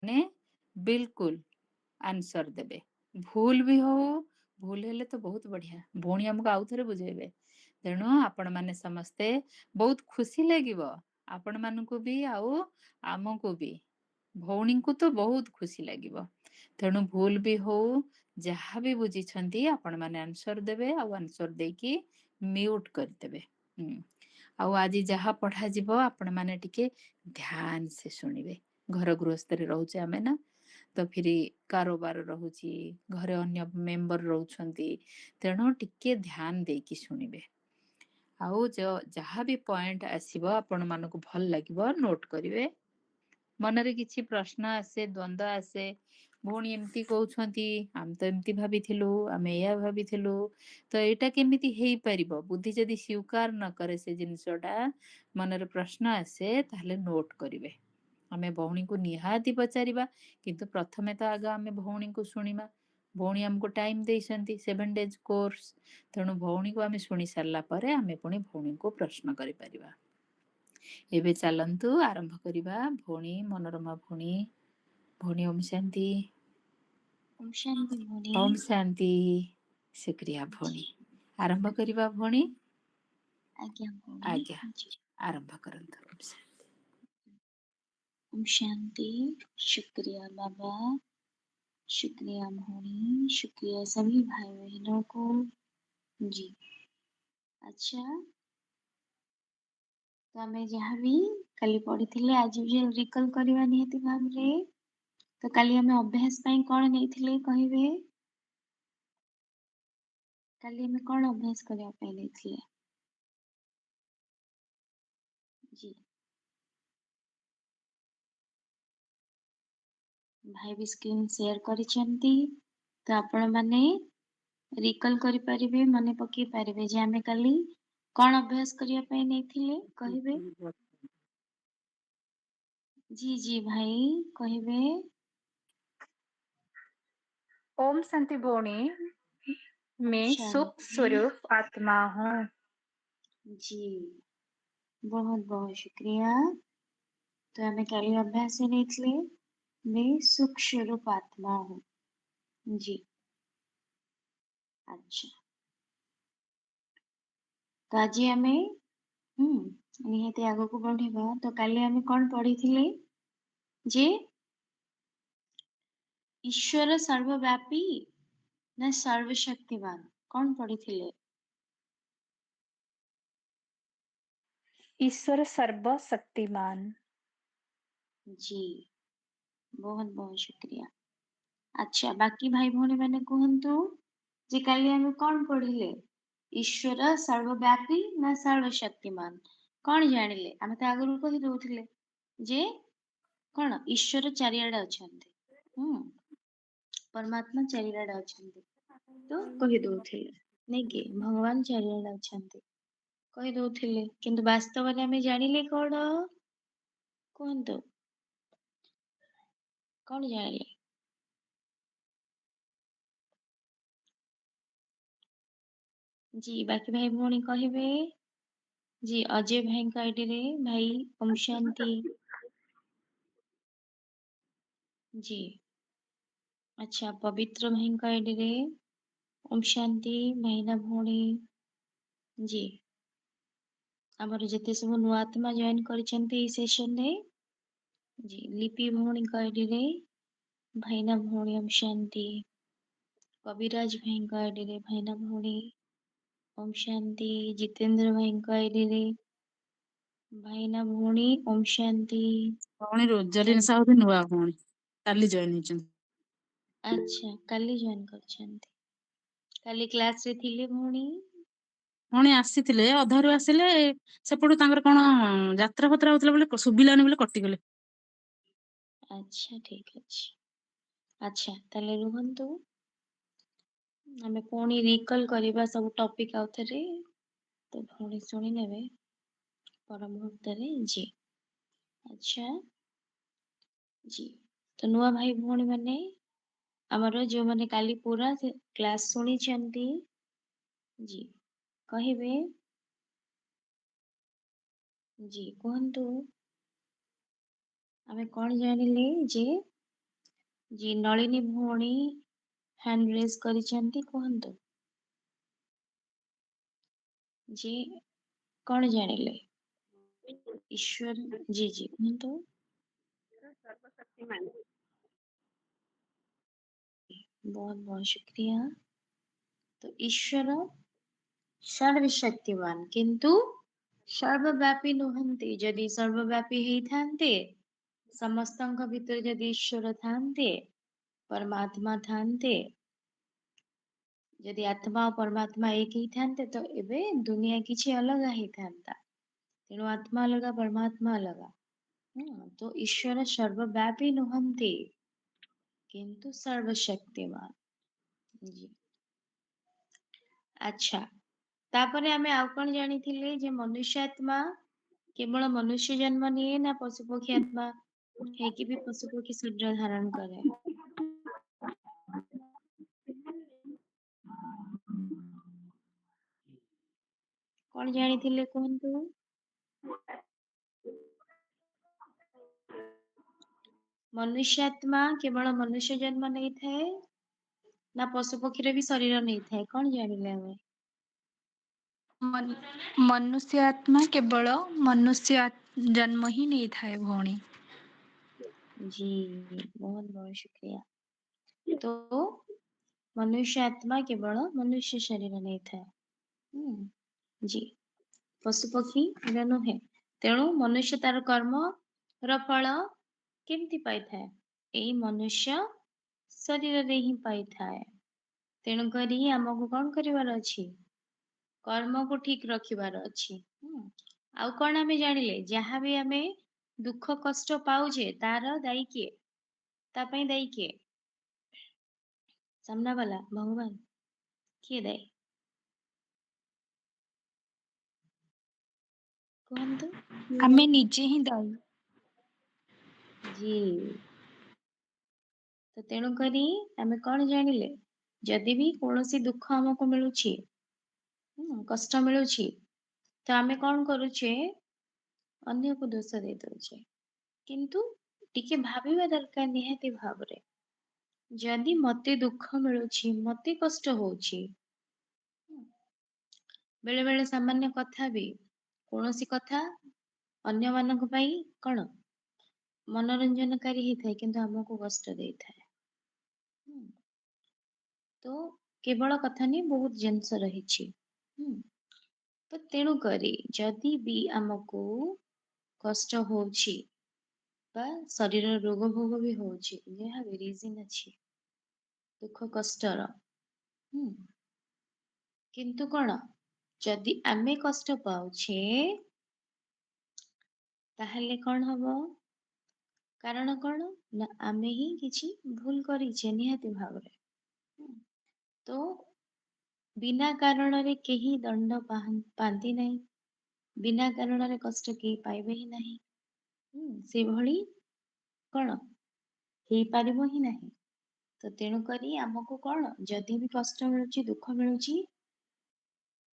ने बिल्कुल आंसर देबे। भूल भी हो, भूल हेले तो बहुत बढ़िया। भौणी आमକୁ ଆଉ ଥରେ ବୁଝେଇବେ। ତେଣୁ ଆପଣମାନେ ସମସ୍ତେ ବହୁତ ଖୁସି ଲାଗିବ। ଆପଣମାନଙ୍କୁ ବି ଆଉ ଆମକୁ ବି। ଭଉଣୀଙ୍କୁ ତ ବହୁତ ଖୁସି ଲାଗିବ। ତେଣୁ ଭୁଲ ବି ହଉ, ଯାହା ବି ବୁଝିଛନ୍ତି ଆପଣମାନେ ଆନ୍ସର ଦେବେ ଆଉ ଆନ୍ସର ଦେଇକି ମ୍ୟୁଟ୍ କରିଦେବେ। ଆଉ ଆଜି ଯାହା ପଢ଼ାଯିବ ଆପଣମାନେ ଟିକେ ଧ୍ୟାନ ସେ ଶୁଣିବେ। ଘର ଗୃହସ୍ଥରେ ରହୁଛେ ଆମେ ନା, ତ ଫିରି କାରୋବାର ରହୁଛି, ଘରେ ଅନ୍ୟ ମେମ୍ବର ରହୁଛନ୍ତି, ତେଣୁ ଟିକେ ଧ୍ୟାନ ଦେଇକି ଶୁଣିବେ। ଆଉ ଯାହା ବି ପଏଣ୍ଟ ଆସିବ ଆପଣମାନଙ୍କୁ ଭଲ ଲାଗିବ ନୋଟ୍ କରିବେ। ମନରେ କିଛି ପ୍ରଶ୍ନ ଆସେ, ଦ୍ୱନ୍ଦ୍ୱ ଆସେ, ଭଉଣୀ ଏମିତି କହୁଛନ୍ତି, ଆମେ ତ ଏମିତି ଭାବିଥିଲୁ, ଆମେ ଏଇଆ ଭାବିଥିଲୁ, ତ ଏଇଟା କେମିତି ହେଇପାରିବ? ବୁଦ୍ଧି ଯଦି ସ୍ୱୀକାର ନ କରେ ସେ ଜିନିଷଟା, ମନରେ ପ୍ରଶ୍ନ ଆସେ, ତାହେଲେ ନୋଟ୍ କରିବେ। ଆମେ ଭଉଣୀକୁ ନିହାତି ପଚାରିବା, କିନ୍ତୁ ପ୍ରଥମେ ତ ଆଗ ଆମେ ଭଉଣୀକୁ ଶୁଣିବା। ଭଉଣୀ ଆମକୁ ଟାଇମ୍ ଦେଇଛନ୍ତି 7 days କୋର୍ସ, ତେଣୁ ଭଉଣୀକୁ ଆମେ ଶୁଣି ସାରିଲା ପରେ ଆମେ ପୁଣି ଭଉଣୀକୁ ପ୍ରଶ୍ନ କରିପାରିବା। ଏବେ ଚାଲନ୍ତୁ ଆରମ୍ଭ କରିବା। ଭଉଣୀ ମନୋରମା ଭଉଣୀ, ଭଉଣୀ ଓମ୍ ଶାନ୍ତି। ओम शांति भौणी। ओम शांति। शुक्रिया भौणी। आरंभ କରିବା ଭଉଣୀ। आज्ञा भौणी। आज्ञा, जी। आरंभ करନ୍ତୁ। ओम शांति। ओम शांति। शुक्रिया बाबा, शुक्रिया भौणी, शुक्रिया सभी भाई बहनों को। जी अच्छा, तो आम जहाँ भी काली पढ़ी आज भी रिकल करवा निहाती भावरे। तो काली आम अभ्यास कौन नहीं कहबे? काली आम कौन अभ्यास करने नहीं? जी भाई भी स्क्रीन शेयर करिसेंती, तो आपण माने रिकल करि परिबे, मने पकई परिबे जे आमे काली कौन अभ्यास करिया पई नैथिले कहबे। जी जी भाई कहबे। ओम शांति भौणी, मैं सुख शांति। स्वरूप आत्मा हूँ। जी बहुत बहुत शुक्रिया। तो आमे काली अभ्यास नैथिले, मैं सुख स्वरूप आत्मा हूँ। जी अच्छा, तो आज आमे निहाती आगो को बढ़िबा। तो काली आमे कौन पढ़ी जे ईश्वर सर्वव्यापी ना सर्वशक्तिमान, कौन पढ़ी? ईश्वर सर्वशक्तिमान। जी बहुत बहुत शुक्रिया। अच्छा, बाकी भाई भौणी मैंने कहतु जे काली आमे कौन पढ़िले? ईश्वर सर्वव्यापी ना सर्वशक्तिमान, कौन जानिले? आमे तो आगु कहि दउथिले जे कौन ईश्वर चारिआडे अछंती, परमात्मा चारिआडे अछंती, तो कहि दउथिले नै कि भगवान चारिआडे अछंती कहि दउथिले, किंतु वास्तव में आमे जानिले कौन? कहंतु कौन जानिले? जी बाकी भाई भौणी कहबे। जी अजय भाई का आईडी रे भाई ओम शांति। जी अच्छा, पवित्र भाई का आईडी रे ओम शांति भाईना भौणी। जी आमर जते सब नुआ आत्मा जॉइन करिसेंते ई सेशन रे। जी लिपि भौणी का आईडी रे भाईना भौणी ओम शांति। कविराज भाई का आईडी रे भाईना भौणी ओम शांति। जितेंद्र भाई का आईडी रे भाईना भौणी ओम शांति। भौणी रोजालिन साहू भी नुआ भौणी काली जॉइन ହେଇଛନ୍ତି। अच्छा काली जॉइन करछंती, काली क्लास रे थिले भौणी? ଭଉଣୀ ଆସିଥିଲେ, ଅଧାରୁ ଆସିଲେ, ସେପଟୁ ତାଙ୍କର କଣ ଯାତ୍ରା ଫାତ୍ରା ହଉଥିଲା ବୋଲି ସୁବିଲାନି ବୋଲି କଟିଗଲେ। अच्छा ठीक अछि। अच्छा ताले रुहंतु, आमे पुणी रिकल करिबा सब टॉपिक आउथरे, तो भौणी सुनी नेबे पर मुहूर्तरे। जी अच्छा जी, तो नुआ भाई भौणी माने हमर जो माने काली पूरा से क्लास सुनी चंती, जी कहिबे। जी कहंतु आमे कोन जानिले जे जी नलिनी भौणी हैंड रेज करिसेंती कहंतु जी कौन जानिले ईश्वर जी जी कहंतु सर्वशक्तिमान बहुत बहुत शुक्रिया। तो ईश्वर सर्वशक्तिमान किंतु सर्वव्यापी नुहंती जदि सर्वव्यापी ହେଇଥାନ୍ତେ ସମସ୍ତଙ୍କ ଭିତରେ ଯଦି ଈଶ୍ୱର ଥାନ୍ତେ परमात्मा ଥାନ୍ତେ ଯଦି ଆତ୍ମା ଆଉ ପରମାତ୍ମା ଏକ ହେଇଥାନ୍ତେ ତ ଏବେ ଦୁନିଆ କିଛି ଅଲଗା ହେଇଥାନ୍ତା। ତେଣୁ ଆତ୍ମା ଅଲଗା परमात्मा ଅଲଗା। तो ईश्वर सर्वव्यापी नुहंती किंतु सर्वशक्तिमान। जी अच्छा तापरे आमे आउ कोन जानिथिले जे मनुष्य आत्मा केवल मनुष्य जन्म निये ना पशुपक्षी आत्मा ହେଇକି ବି ପଶୁପକ୍ଷୀ ଶରୀର ଧାରଣ କରେ। କଣ ଜାଣିଥିଲେ କୁହନ୍ତୁ? मनुष्य आत्मा केवल मनुष्य जन्म नहीं थाए ना पशु पक्षी भी शरीर नहीं थाए कौन जानिले हमें मनुष्य आत्मा केवल मनुष्य जन्म ही नहीं थाए भौणी। जी बहुत बहुत शुक्रिया। तो मनुष्य आत्मा केवल मनुष्य शरीर नहीं थाए जी पशु पक्षी नुहे तेणु मनुष्य तार कर्म र फल केमती पाई थाए एई मनुष्य शरीर रे ही पाई थाए। तेणु करी हमको कौन करिवार अछि कर्म को ठीक रखिबार अछि। आउ कौन आमे जानिले जहाँ भी आमे दुख कष्ट पाउजे तार दायी किए ता पई दायी किए सामना वाला भगवान किए दायी कहंतु किए आमे दायी? निजे ही दायी। जी तो तेणु करी आमे कौन जानिले जदि भी कौनसी दुख हमको मिलुछि कष्ट मिलुछि तो आमे कौन करूछे अन्य को दोष दे दउछे किंतु टिके भाबिबा दरकार निहाती भाबरे जदि मते दुख मिलुछि मते कष्ट होउछि बेले बेले सामान्य कथा भी कौनसी कथा अन्य मानक पई कौन मनोरंजनकारी ही थाए किंतु हमको कष्ट दे थाए। तो केवल कथा नहीं बहुत जिनस रही तो तेणु करी जदि भी हमको कष्ट होउछि बा शरीर रोग भोग भी होउछि यह भी रीजन अछि दुख कष्टर किंतु कौन जदि आमे कष्ट पाउछे ताहले कौन हबो कारण कौन ना आमे ही किछि भूल करिछे निहाती भावरे तो बिना कारण रे केही दंड पांती नहीं बिना कारण रे कष्ट के पाइबे ही नहीं से भली कौन हेई पारिबो ही नहीं। तो तेणु करी हमको कौन जदि भी कष्ट मिलुछि दुख मिलुछि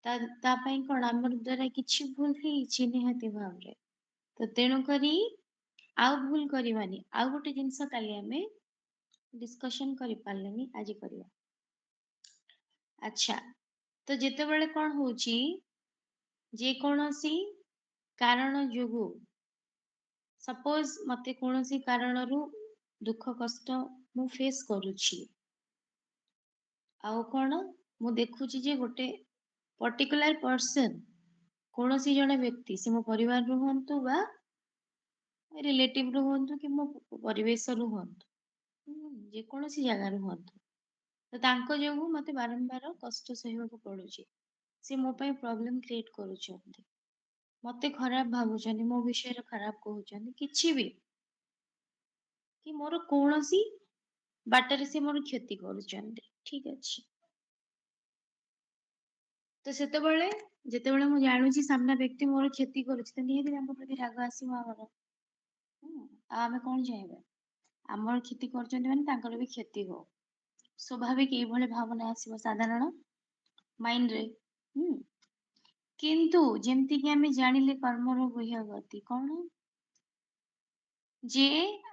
ता पई कौन हमर द्वारा किछि भूल ହେଇछि निहाती भावरे तो तेणु करी आउ भूल करिवानी आउ गोटे जिंस काली आमे डिस्कशन करि पारलेनी आज करिया। अच्छा तो जेते बेले कौन होउछि जे कोनोसी कारण जोगु सपोज मते कोनोसी कारणरू दुख कष्ट मु फेस करूछि आउ कोन मु देखुछि जे गोटे पर्टिकुलर पर्सन कोनोसी जने व्यक्ति से मो परिवार रुहंतु बा रिलेटिव रुहंतु कि मो परिवेश रुहंतु जे कोनोसी जगह रुहंतु तो तांको जोगु मते बारंबार कष्ट सहिବାକୁ पडुछि से मो पई प्रॉब्लम क्रिएट करूछंती मते खराब भाबुछंती मो विषय रे खराब कहउछंती किछि भी कि मोर कोनोसी बाटरे से मोर क्षति करूछंती ठीक अछि। तो सेतेबेले जेतेबेले मु जानुछि सामना व्यक्ति मोर क्षति करूछि त निहाती तांको प्रति राग आसीबो हमर आ आमे कोन चाहेबे हमर क्षति करछंती माने तांकर भी क्षति हो स्वाभाविक एई भले भावना आसीबो साधारण माइंड रे किंतु जेमति कि आमे जानिले कर्मर गुह्य गति कोन ଯେ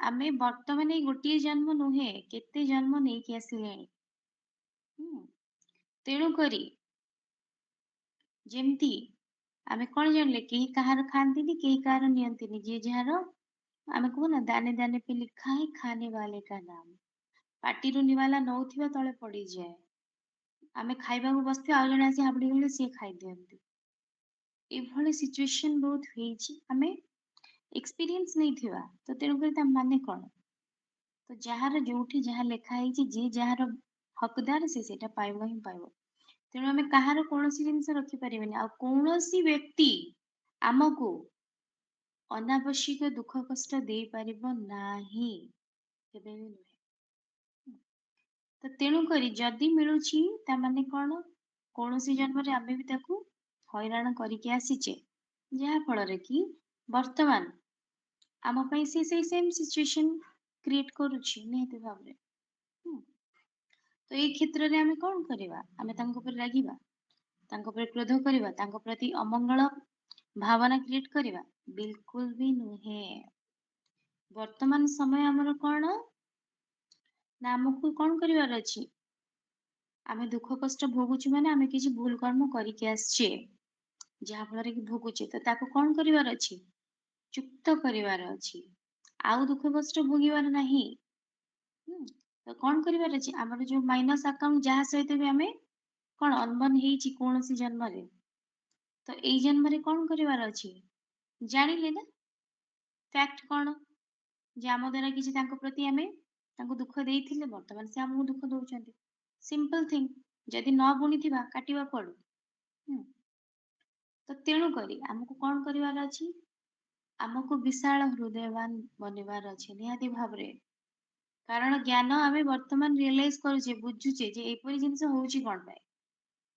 ଆମେ ବର୍ତ୍ତମାନ ଏଇ ଗୋଟିଏ ଜନ୍ମ ନୁହେଁ, କେତେ ଜନ୍ମ ନେଇକି ଆସିଲେଣି। ତେଣୁ କରି ଯେମିତି ଆମେ କଣ ଜାଣିଲେ, କେହି କାହାର ଖାଆନ୍ତିନି, କେହି କାହାର ନିଅନ୍ତିନି। ଯିଏ ଯାହାର, ଆମେ କହୁ ନା ଦାନେ ଦାନେ पे लिखा है खाने वाले का नाम। ପାଟିରୁ ନିବାଲା ନଉଥିବା ତଳେ ପଡିଯାଏ। ଆମେ ଖାଇବାକୁ ବସିଥିବା, ଆଉ ଜଣେ ଆସି ହାବୁଡି ଗଲେ ସିଏ ଖାଇଦିଅନ୍ତି। ଏଭଳି ସିଚୁଏସନ ବହୁତ ହେଇଛି, ଆମେ ଏକ୍ସପିରିଏନ୍ସ ନେଇଥିବା। ତ ତେଣୁକରି ତା ମାନେ କଣ? ତ ଯାହାର ଯୋଉଠି ଯାହା ଲେଖା ହେଇଛି, ଯିଏ ଯାହାର ହକଦାର ସେ ସେଇଟା ପାଇବ ହିଁ ପାଇବ। ତେଣୁ ଆମେ କାହାର କୌଣସି ଜିନିଷ ରଖିପାରିବାନି। ଆଉ କୌଣସି ବ୍ୟକ୍ତି ଆମକୁ ଅନାବଶ୍ୟକ ଦୁଃଖ କଷ୍ଟ ଦେଇପାରିବ ନାହିଁ, କେବେ ବି ନୁହେଁ। ତ ତେଣୁକରି ଯଦି ମିଳୁଛି ତା ମାନେ କଣ? କୌଣସି ଜନ୍ମରେ ଆମେ ବି ତାକୁ ହଇରାଣ କରିକି ଆସିଛେ, ଯାହା ଫଳରେ କି ବର୍ତ୍ତମାନ ଆମ ପାଇଁ ସେ ସେଇ ସେମ୍ ସିଚୁଏସନ କ୍ରିଏଟ କରୁଛି ନିହାତି ଭାବରେ। ତ ଏଇ କ୍ଷେତ୍ରରେ ଆମେ କଣ କରିବା? ଆମେ ତାଙ୍କ ଉପରେ ରାଗିବା, ତାଙ୍କ ଉପରେ କ୍ରୋଧ କରିବା, ତାଙ୍କ ପ୍ରତି ଅମଙ୍ଗଳ ଭାବନା କ୍ରିଏଟ କରିବା? ବିଲକୁଲ ବି ନୁହେଁ। ବର୍ତ୍ତମାନ ସମୟ ଆମର କଣ ନା, ଆମକୁ କଣ କରିବାର ଅଛି? ଆମେ ଦୁଃଖ କଷ୍ଟ ଭୋଗୁଛୁ ମାନେ ଆମେ କିଛି ଭୁଲ କର୍ମ କରିକି ଆସିଛେ, ଯାହା ଫଳରେ କି ଭୋଗୁଛେ। ତ ତାକୁ କଣ କରିବାର ଅଛି? ଚୁକ୍ତ କରିବାର ଅଛି, ଆଉ ଦୁଃଖ କଷ୍ଟ ଭୋଗିବାର ନାହିଁ। ତ କଣ କରିବାର ଅଛି? ଆମର ଯୋଉ ମାଇନସ ଆକାଉଣ୍ଟ, ଯାହା ସହିତ ବି ଆମେ କଣ ଅନବନ ହେଇଛି କୌଣସି ଜନ୍ମରେ, ତ ଏଇ ଜନ୍ମରେ କଣ କରିବାର ଅଛି? ଜାଣିଲେ ନା ଫ୍ୟାକ୍ଟ କଣ, ଯେ ଆମ ଦ୍ୱାରା କିଛି ତାଙ୍କ ପ୍ରତି ଆମେ ତାଙ୍କୁ ଦୁଃଖ ଦେଇଥିଲେ, ବର୍ତ୍ତମାନ ସେ ଆମକୁ ଦୁଃଖ ଦଉଛନ୍ତି। ସିମ୍ପଲ ଥିଙ୍ଗ, ଯଦି ନ ବୁଣିଥିବା କାଟିବା କୁଆଡୁ? ତ ତେଣୁ କରି ଆମକୁ କଣ କରିବାର ଅଛି? ଆମକୁ ବିଶାଳ ହୃଦୟବାନ ବନିବାର ଅଛି ନିହାତି ଭାବରେ। କାରଣ ଜ୍ଞାନ ଆମେ ବର୍ତ୍ତମାନ ରିଏଲାଇଜ କରୁଛେ, ବୁଝୁଛେ ଯେ ଏପରି ଜିନିଷ ହଉଛି କଣ ପାଇଁ।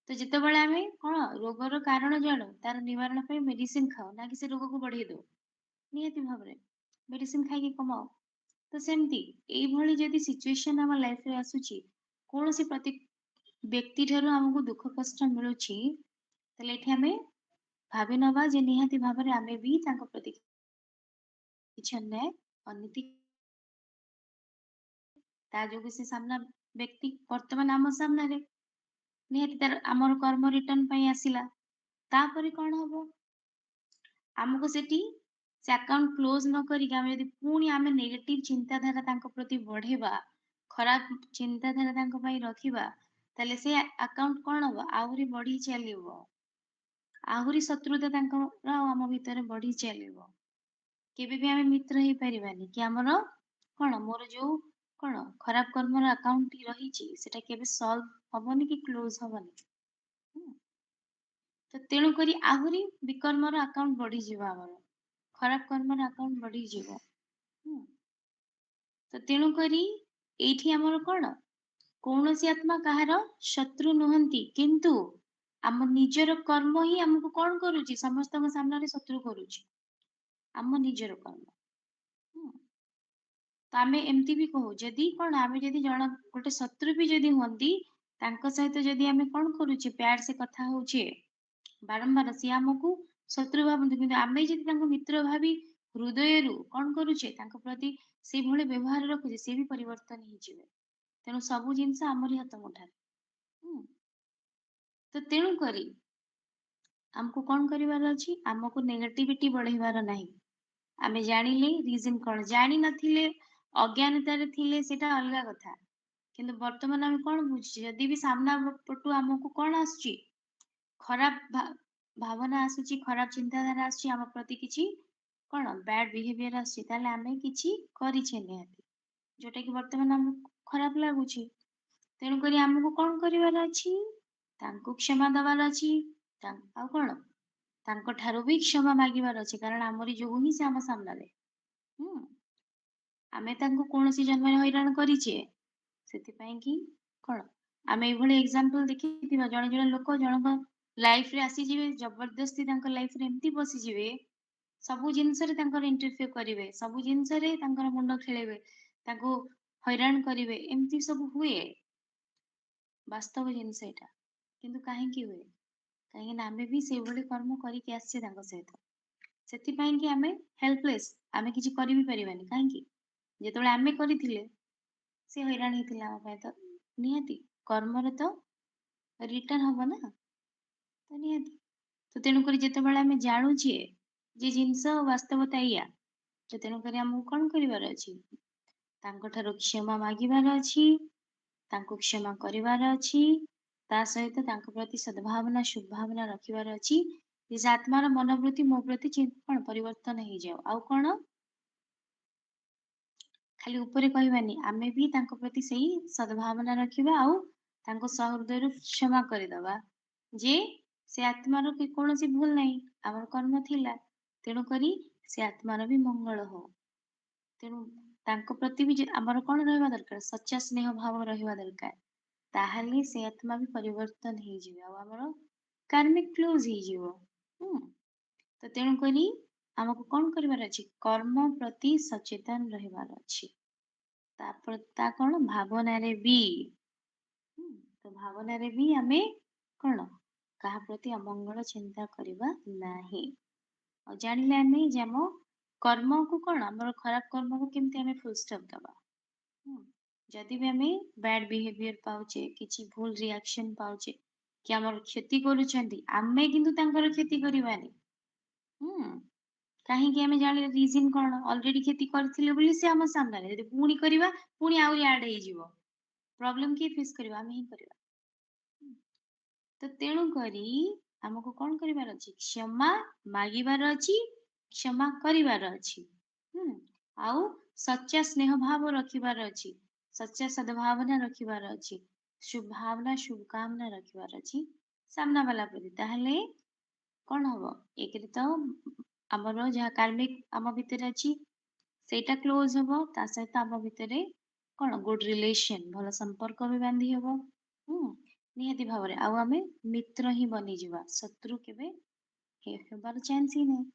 ତ ଯେତେବେଳେ ଆମେ କଣ ରୋଗର କାରଣ ଜାଣୁ, ତାର ନିବାରଣ ପାଇଁ ମେଡିସିନ ଖାଉ, ନା କି ସେ ରୋଗକୁ ବଢେଇ ଦଉ। ନିହାତି ଭାବରେ ମେଡିସିନ ଖାଇକି କମାଉ। ତ ସେମିତି ଏଇଭଳି ଯଦି ସିଚୁଏସନ ଆମ ଲାଇଫରେ ଆସୁଛି, କୌଣସି ପ୍ରତି ବ୍ୟକ୍ତି ଠାରୁ ଆମକୁ ଦୁଃଖ କଷ୍ଟ ମିଳୁଛି, ତାହେଲେ ଏଠି ଆମେ ଭାବି ନବା ଯେ ନିହାତି ଭାବରେ ଆମେ ବି ତାଙ୍କ ପ୍ରତି କିଛି ଅନ୍ୟାୟ ଅନୀତି, ତା ଯୋଗୁ ସେ ସାମ୍ନା ବ୍ୟକ୍ତି ବର୍ତ୍ତମାନ ଆମ ସାମ୍ନାରେ, ନିହାତି ତାର ଆମର କର୍ମ ରିଟର୍ନ ପାଇଁ ଆସିଲା। ତାପରେ କଣ ହବ? ଆମକୁ ସେଠି ସେ ଆକାଉଣ୍ଟ କ୍ଲୋଜ ନ କରିକି ଆମେ ଯଦି ପୁଣି ଆମେ ନେଗେଟିଭ ଚିନ୍ତାଧାରା ତାଙ୍କ ପ୍ରତି ବଢେଇବା, ଖରାପ ଚିନ୍ତାଧାରା ତାଙ୍କ ପାଇଁ ରଖିବା, ତାହେଲେ ସେ ଆକାଉଣ୍ଟ କଣ ହବ? ଆହୁରି ବଢି ଚାଲିବ, ଆହୁରି ଶତ୍ରୁତା ତାଙ୍କର ଆମ ଭିତରେ ବଢି ଚାଲିବ। କେବେ ବି ଆମେ ମିତ୍ର ହେଇପାରିବାନି। କି ଆମର କଣ, ମୋର ଯୋଉ କଣ ଖରାପ କର୍ମର ଆକାଉଣ୍ଟ ରହିଛି, ସେଟା କେବେ ସଲ୍ଭ ହବନି କି କ୍ଲୋଜ ହବନି। ତ ତେଣୁ କରି ଆହୁରି ବିକର୍ମର ଆକାଉଣ୍ଟ ବଢିଯିବ, ଆମର ଖରାପ କର୍ମର ଆକାଉଣ୍ଟ ବଢିଯିବ। ତ ତେଣୁ କରି ଏଇଠି ଆମର କଣ, କୌଣସି ଆତ୍ମା କାହାର ଶତ୍ରୁ ନୁହନ୍ତି, କିନ୍ତୁ ଆମ ନିଜର କର୍ମ ହିଁ ଆମକୁ କଣ କରୁଛି? ସମସ୍ତଙ୍କ ସାମ୍ନାରେ ଶତ୍ରୁ କରୁଛି, ଆମ ନିଜର କର୍ମ। ତ ଆମେ ଏମିତି ବି କହୁ, ଯଦି କଣ ଆମେ ଯଦି ଗୋଟେ ଶତ୍ରୁ ବି ଯଦି ହୁଅନ୍ତି, ତାଙ୍କ ସହିତ ଯଦି ଆମେ କଣ କରୁଛେ, ପ୍ୟାର ସେ କଥା ହଉଛେ ବାରମ୍ବାର, ସିଏ ଆମକୁ ଶତ୍ରୁ ଭାବନ୍ତି, କିନ୍ତୁ ଆମେ ଯଦି ତାଙ୍କୁ ମିତ୍ର ଭାବି ହୃଦୟରୁ କଣ କରୁଛେ, ତାଙ୍କ ପ୍ରତି ସେଇଭଳି ବ୍ୟବହାର ରଖୁଛେ, ସିଏ ବି ପରିବର୍ତ୍ତନ ହେଇଯିବେ। ତେଣୁ ସବୁ ଜିନିଷ ଆମରି ହାତ ମୁଠାରେ। ତ ତେଣୁ କରି ଆମକୁ କଣ କରିବାର ଅଛି? ଆମକୁ ନେଗେଟିଭିଟି ବଢେଇବାର ନାହିଁ। ଆମେ ଜାଣିଲେ ରିଜନ କଣ, ଜାଣିନଥିଲେ ଅଜ୍ଞାନତାରେ ଥିଲେ ସେଟା ଅଲଗା କଥା। କିନ୍ତୁ ବର୍ତ୍ତମାନ ଆମେ କଣ ବୁଝୁଛେ, ଯଦି ବି ସାମ୍ନା ପଟୁ ଆମକୁ କଣ ଆସୁଛି, ଖରାପ ଭାବନା ଆସୁଛି, ଖରାପ ଚିନ୍ତାଧାରା ଆସୁଛି, ଆମ ପ୍ରତି କିଛି କଣ ବ୍ୟାଡ ବିହେଭିୟର ଆସୁଛି, ତାହେଲେ ଆମେ କିଛି କରିଛେ ନିହାତି, ଯୋଉଟା କି ବର୍ତ୍ତମାନ ଆମକୁ ଖରାପ ଲାଗୁଛି। ତେଣୁକରି ଆମକୁ କଣ କରିବାର ଅଛି? ତାଙ୍କୁ କ୍ଷମା ଦବାର ଅଛି। ଆଉ କଣ, ତାଙ୍କ ଠାରୁ ବି କ୍ଷମା ମାଗିବାର ଅଛି, କାରଣ ଆମରି ଯୋଗୁ ହିଁ ସେ ଆମ ସାମ୍ନାରେ। ଆମେ ତାଙ୍କୁ କୌଣସି ଜନ୍ମରେ ହଇରାଣ କରିଛେ, ସେଥିପାଇଁ କି କଣ, ଆମେ ଏଇଭଳି ଏକ୍ସାମ୍ପଲ ଦେଖିଥିବା, ଜଣେ ଜଣେ ଲୋକ ଜଣଙ୍କ ଲାଇଫ ରେ ଆସିଯିବେ, ଜବରଦସ୍ତି ତାଙ୍କ ଲାଇଫ ରେ ଏମିତି ପଶିଯିବେ, ସବୁ ଜିନିଷରେ ତାଙ୍କର ଇଣ୍ଟରଫିୟର କରିବେ, ସବୁ ଜିନିଷରେ ତାଙ୍କର ମୁଣ୍ଡ ଖେଳେଇବେ, ତାଙ୍କୁ ହଇରାଣ କରିବେ, ଏମିତି ସବୁ ହୁଏ। ବାସ୍ତବ ଜିନିଷ ଏଇଟା। କିନ୍ତୁ କାହିଁକି ହୁଏ? କାହିଁକି ନା ଆମେ ବି ସେଇଭଳି କର୍ମ କରିକି ଆସିଛେ ତାଙ୍କ ସହିତ। ସେଥିପାଇଁ କି ଆମେ ହେଲ୍ପଲେସ୍, ଆମେ କିଛି କରି ବି ପାରିବାନି। କାହିଁକି? ଯେତେବେଳେ ଆମେ କରିଥିଲେ ସେ ହଇରାଣ ହେଇଥିଲା ଆମ ପାଇଁ, ତ ନିହାତି କର୍ମରେ ତ ରିଟର୍ନ ହବ ନା, ତ ନିହାତି। ତ ତେଣୁକରି ଯେତେବେଳେ ଆମେ ଜାଣୁଛେ ଯେ ଜିନିଷ ବାସ୍ତବତା ଏଇଆ, ତ ତେଣୁକରି ଆମକୁ କଣ କରିବାର ଅଛି? ତାଙ୍କଠାରୁ କ୍ଷମା ମାଗିବାର ଅଛି, ତାଙ୍କୁ କ୍ଷମା କରିବାର ଅଛି, ତା ସହିତ ତାଙ୍କ ପ୍ରତି ସଦ୍ଭାବନା ସୁଭାବନା ରଖିବାର ଅଛି, ଯେ ସେ ଆତ୍ମାର ମନୋବୃତ୍ତି ମୋ ପ୍ରତି କଣ ପରିବର୍ତ୍ତନ ହେଇଯାଉ। ଆଉ କଣ? ଖାଲି ଉପରେ କହିବାନି, ଆମେ ବି ତାଙ୍କ ପ୍ରତି ସେଇ ସଦ୍ଭାବନା ରଖିବା ଆଉ ତାଙ୍କୁ ସହୃଦୟରୁ କ୍ଷମା କରିଦବା, ଯେ ସେ ଆତ୍ମାର କି କୌଣସି ଭୁଲ ନାହିଁ, ଆମର କର୍ମ ଥିଲା, ତେଣୁକରି ସେ ଆତ୍ମାର ବି ମଙ୍ଗଳ ହଉ। ତେଣୁ ତାଙ୍କ ପ୍ରତି ବି ଆମର କଣ ରହିବା ଦରକାର? ସଚ୍ଚା ସ୍ନେହ ଭାବ ରହିବା ଦରକାର। ତାହେଲେ ସେ ଆତ୍ମା ବି ପରିବର୍ତ୍ତନ ହେଇଯିବେ ଆଉ ଆମର କାର୍ମିକ କ୍ଲୋଜ ହେଇଯିବ। ତ ତେଣୁକରି ଆମକୁ କଣ କରିବାର ଅଛି? କର୍ମ ପ୍ରତି ସଚେତନ ରହିବାର ଅଛି। ତାପରେ ତା କଣ? ଭାବନାରେ ବି ତ ଭାବନାରେ ବି ଆମେ କଣ? କାହା ପ୍ରତି ଅମଙ୍ଗଳ ଚିନ୍ତା କରିବା ନାହିଁ। ଆଉ ଜାଣିଲେ ଆମେ ଯେ ଆମ କର୍ମକୁ କଣ? ଆମର ଖରାପ କର୍ମକୁ କେମିତି ଆମେ ଫୁଲ ଷ୍ଟପ୍ ଦବା। ଯଦି ବି ଆମେ ବ୍ୟାଡ ବିହେଭିୟର ପାଉଛେ, କିଛି ଭୁଲ ରିଆକ୍ସନ ପାଉଛେ, କି ଆମର କ୍ଷତି କରୁଛନ୍ତି, ଆମେ କିନ୍ତୁ ତାଙ୍କର କ୍ଷତି କରିବାନି। କାହିଁକି? ଆମେ ଜାଣିଲେ ରିଜିନ କଣ? ଅଲରେଡି କ୍ଷତି କରିଥିଲେ ବୋଲି ସେ ଆମ ସାମ୍ନାରେ, ଯଦି ପୁଣି କରିବା ପୁଣି ଆହୁରି ଆଡ ହେଇଯିବ। ପ୍ରୋବ୍ଲେମ କିଏ ଫେସ୍ କରିବ? ଆମେ ହିଁ କରିବା। ତ ତେଣୁ କରି ଆମକୁ କଣ କରିବାର ଅଛି? କ୍ଷମା ମାଗିବାର ଅଛି, କ୍ଷମା କରିବାର ଅଛି। ଆଉ ସଚ୍ଚା ସ୍ନେହ ଭାବ ରଖିବାର ଅଛି, ସଚ୍ଚା ସଦ୍ଭାବନା ରଖିବାର ଅଛି, ଶୁଭାବନା ଶୁଭକାମନା ରଖିବାର ଅଛି ସାମ୍ନା ବାଲା ପ୍ରତି। ତାହେଲେ କଣ ହବ? ଏକରେ ତ ଆମର ଯାହା କାର୍ମିକ ଆମ ଭିତରେ ଅଛି ସେଇଟା କ୍ଲୋଜ ହବ, ତା ସହିତ ଆମ ଭିତରେ କଣ? ଗୁଡ ରିଲେସନ, ଭଲ ସମ୍ପର୍କ ବି ବାନ୍ଧି ହବ। ନିହାତି ଭାବରେ। ଆଉ ଆମେ ମିତ୍ର ହିଁ ବନିଯିବା, ଶତ୍ରୁ କେବେ ହେବାର ଚାନ୍ସ ହିଁ ନାହିଁ।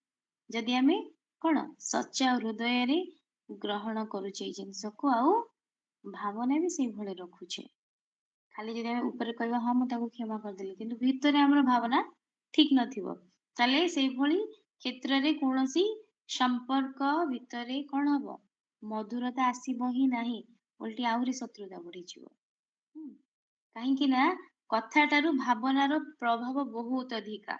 ଯଦି ଆମେ କଣ? ସଚ୍ଚା ହୃଦୟରେ ଗ୍ରହଣ କରୁଛେ ଏଇ ଜିନିଷକୁ, ଆଉ ଭାବନା ବି ସେଇଭଳି ରଖୁଛେ। ଖାଲି ଯଦି ଆମେ ଉପରେ କହିବା ହଁ ମୁଁ ତାକୁ କ୍ଷମା କରିଦେଲି, କିନ୍ତୁ ଭିତରେ ଆମର ଭାବନା ଠିକ ନଥିବ, ତାହେଲେ ସେଇଭଳି କ୍ଷେତ୍ରରେ କୌଣସି ସମ୍ପର୍କ ଭିତରେ କଣ ହବ? ମଧୁରତା ଆସିବ ହିଁ ନାହିଁ, ଓଲଟି ଆହୁରି ଶତ୍ରୁତା ବଢିଯିବ। କାହିଁକି ନା କଥାଟାରୁ ଭାବନାର ପ୍ରଭାବ ବହୁତ ଅଧିକା।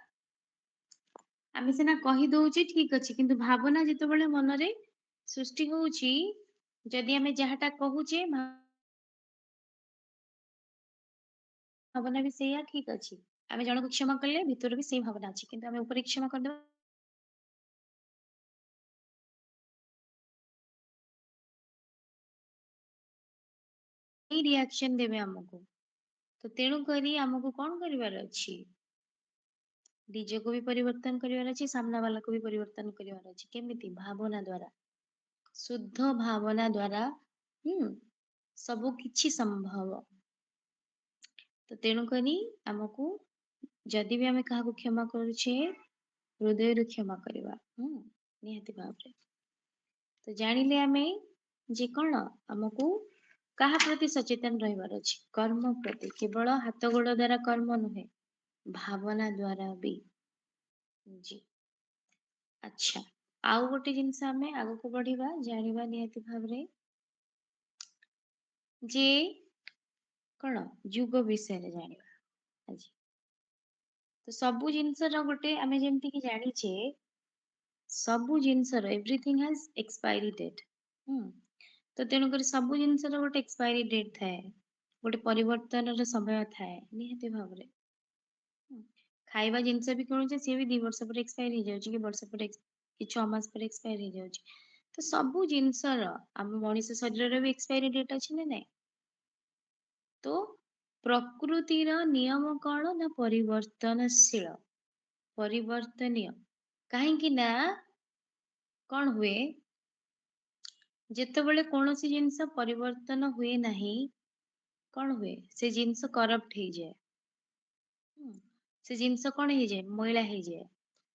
ଆମେ ସିନା କହି ଦଉଛେ ଠିକ ଅଛି, କିନ୍ତୁ ଭାବନା ଯେତେବେଳେ ମନରେ ସୃଷ୍ଟି ହଉଛି, ଯଦି ଆମେ ଯାହାଟା କହୁଛେ ଭାବନା ବି ସେଇଆ, ଠିକ ଅଛି। ଆମେ ଜଣକୁ କ୍ଷମା କଲେ ଭିତରୁ ବି ସେଇ ଭାବନା ଅଛି, କିନ୍ତୁ ଆମେ ଉପରେ କ୍ଷମା କରିଦେବା, ଏଇ ରିଆକ୍ସନ ଦେବେ ଆମକୁ। ତ ତେଣୁ କରି ଆମକୁ କଣ କରିବାର ଅଛି? ନିଜକୁ ବି ପରିବର୍ତ୍ତନ କରିବାର ଅଛି, ସାମ୍ନା ବାଲାକୁ ବି ପରିବର୍ତ୍ତନ କରିବାର ଅଛି। କେମିତି? ଭାବନା ଦ୍ଵାରା, ଶୁଦ୍ଧ ଭାବନା ଦ୍ଵାରା ସବୁ କିଛି ସମ୍ଭବ। ତ ତେଣୁ କରି ଆମକୁ ଯଦି ବି ଆମେ କାହାକୁ କ୍ଷମା କରୁଛେ, ହୃଦୟରୁ କ୍ଷମା କରିବା, ନିହାତି ଭାବରେ। ତ ଜାଣିଲେ ଆମେ ଯେ କଣ? ଆମକୁ କାହା ପ୍ରତି ସଚେତନ ରହିବାର ଅଛି? କର୍ମ ପ୍ରତି। କେବଳ ହାତ ଗୋଡ ଦ୍ଵାରା କର୍ମ ନୁହେଁ, ଭାବନା ଦ୍ଵାରା ବି। ଜି ଆଚ୍ଛା, ଆଉ ଗୋଟେ ଜିନିଷ ଆମେ ଆଗକୁ ବଢିବା, ଜାଣିବା ନିହାତି ଭାବରେ ଯେ କଣ? ଯୁଗ ବିଷୟରେ ଜାଣିବା ଆଜି। ତ ସବୁ ଜିନିଷର ଗୋଟେ, ଆମେ ଯେମିତି କି ଜାଣିଛେ ସବୁ ଜିନିଷର ଏଭ୍ରିଥିଙ୍ଗ ହାଜ ଏକ୍ସପାୟରୀ ଡେଟ୍। ତ ତେଣୁକରି ସବୁ ଜିନିଷର ଗୋଟେ ଏକ୍ସପାୟରୀ ଡେଟ୍ ଥାଏ, ଗୋଟେ ପରିବର୍ତ୍ତନର ସମୟ ଥାଏ, ନିହାତି ଭାବରେ। ଖାଇବା ଜିନିଷ ବି କିଣୁଛେ, ସିଏ ବି 2 ବର୍ଷ ପରେ ଏକ୍ସପାୟର ହେଇଯାଉଛି, କି ବର୍ଷ ପରେ କି 6 ମାସ ପରେ ଏକ୍ସପାୟର ହେଇଯାଉଛି। ତ ସବୁ ଜିନିଷର, ଆମ ମଣିଷ ଶରୀରର ବି ଏକ୍ସପାୟରୀ ଡେଟ୍ ଅଛି ନା ନାଇଁ? ତ ପ୍ରକୃତିର ନିୟମ କଣ? ନା ପରିବର୍ତ୍ତନଶୀଳ, ପରିବର୍ତ୍ତନୀୟ। କାହିଁକି ନା କଣ ହୁଏ? ଯେତେବେଳେ କୌଣସି ଜିନିଷ ପରିବର୍ତ୍ତନ ହୁଏ ନାହିଁ, କଣ ହୁଏ? ସେ ଜିନିଷ କରପ୍ଟ ହେଇଯାଏ। ସେ ଜିନିଷ କଣ ହେଇଯାଏ? ମଇଳା ହେଇଯାଏ।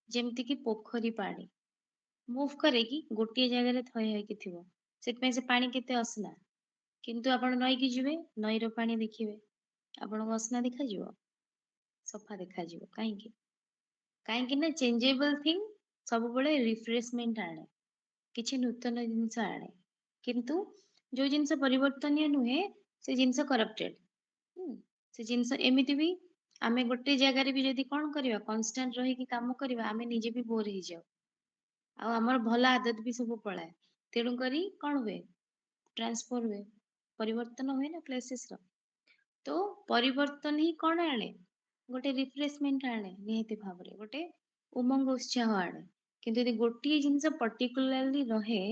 ଯେମିତି କି ପୋଖରୀ ପାଣି ମୁଭ୍ କରେ କି ଗୋଟିଏ ଜାଗାରେ ଥୟ ହେଇକି ଥିବ, ସେଥିପାଇଁ ସେ ପାଣି କେତେ ଅସନା। କିନ୍ତୁ ଆପଣ ନଈକି ଯିବେ, ନଈର ପାଣି ଦେଖିବେ, ଆପଣଙ୍କୁ ଅସନା ଦେଖାଯିବ? ସଫା ଦେଖାଯିବ। କାହିଁକି? କାହିଁକି ନା ଚେଞ୍ଜେବଲ ଥିଙ୍ଗ ସବୁବେଳେ ରିଫ୍ରେଶମେଣ୍ଟ ଆଣେ, କିଛି ନୂତନ ଜିନିଷ ଆଣେ। କିନ୍ତୁ ଯୋଉ ଜିନିଷ ପରିବର୍ତ୍ତନୀୟ ନୁହେଁ ସେ ଜିନିଷ କରପ୍ଟେଡ। ସେ ଜିନିଷ ଏମିତି ବି ଆମେ ଗୋଟେ ଜାଗାରେ ବି ଯଦି କଣ କରିବା କନଷ୍ଟାଣ୍ଟ ରହିକି କାମ କରିବା ଆମେ ନିଜେ ବି ବୋର ହେଇଯାଉ ଆଉ ଆମର ଭଲ ଆଦତ ବି ସବୁ ପଳାଏ। ତେଣୁ କରି କଣ ହୁଏ ଟ୍ରାନ୍ସଫର ହୁଏ, ପରିବର୍ତ୍ତନ ହୁଏ ନା ପ୍ଲେସେସ ର। ତ ପରିବର୍ତ୍ତନ ହିଁ କଣ ଆଣେ ଗୋଟେ ରିଫ୍ରେଶମେଣ୍ଟ ଆଣେ, ନିହାତି ଭାବରେ ଗୋଟେ ଉମଙ୍ଗ ଉତ୍ସାହ ଆଣେ। କିନ୍ତୁ ଯଦି ଗୋଟିଏ ଜିନିଷ ପର୍ଟିକୁଲାରଲି ରହେ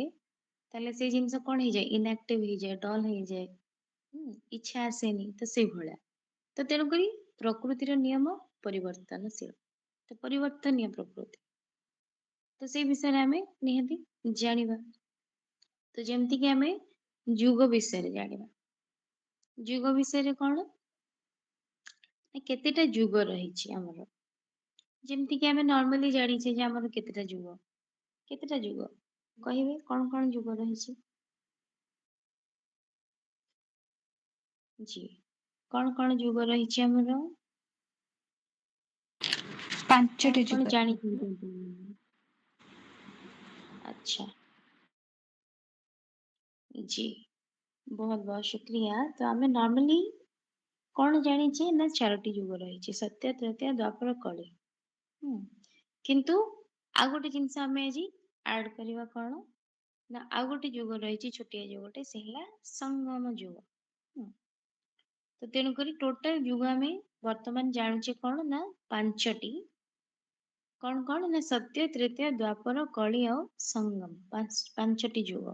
ତାହେଲେ ସେଇ ଜିନିଷ କଣ ହେଇଯାଏ ଇନଆକ୍ଟିଭ ହେଇଯାଏ, ଡଲ ହେଇଯାଏ, ଇଚ୍ଛା ଆସେନି। ତ ସେଇଭଳିଆ। ତ ତେଣୁକରି ପ୍ରକୃତିର ନିୟମ ପରିବର୍ତ୍ତନଶୀଳ, ତ ପରିବର୍ତ୍ତନୀୟ ପ୍ରକୃତି। ତ ସେଇ ବିଷୟରେ ଆମେ ନିହାତି ଜାଣିବା। ତ ଯେମିତିକି ଆମେ ଯୁଗ ବିଷୟରେ ଜାଣିବା। ଯୁଗ ବିଷୟରେ କଣ ନା କେତେଟା ଯୁଗ ରହିଛି ଆମର। ଯେମିତିକି ଆମେ ନର୍ମାଲି ଜାଣିଛେ ଯେ ଆମର କେତେଟା ଯୁଗ, କେତେଟା ଯୁଗ କହିବେ କଣ କଣ ଯୁଗ ରହିଛି? ଜି କଣ ଯୁଗ ରହିଛି ଆମର? ପାଞ୍ଚଟି କଣ ଯୁଗ। ଜାଣିଛନ୍ତି? अच्छा जी बहुत बहुत शुक्रिया। तो आम नॉर्मली कौन जानी ना चारोटी युग रही सत्य त्रेता द्वापर कली। किंतु आ गोटे जिनस आम आज ऐड करवा कौन ना आ गोटे युग रही छोटिया युगटे से संगम युग। तो तेणुक टोटाल युग आम वर्तमान जानूचे कौन ना पांचटी। कौन कौन ना सत्य त्रेता द्वापर कली आ संगम पांचटी युग।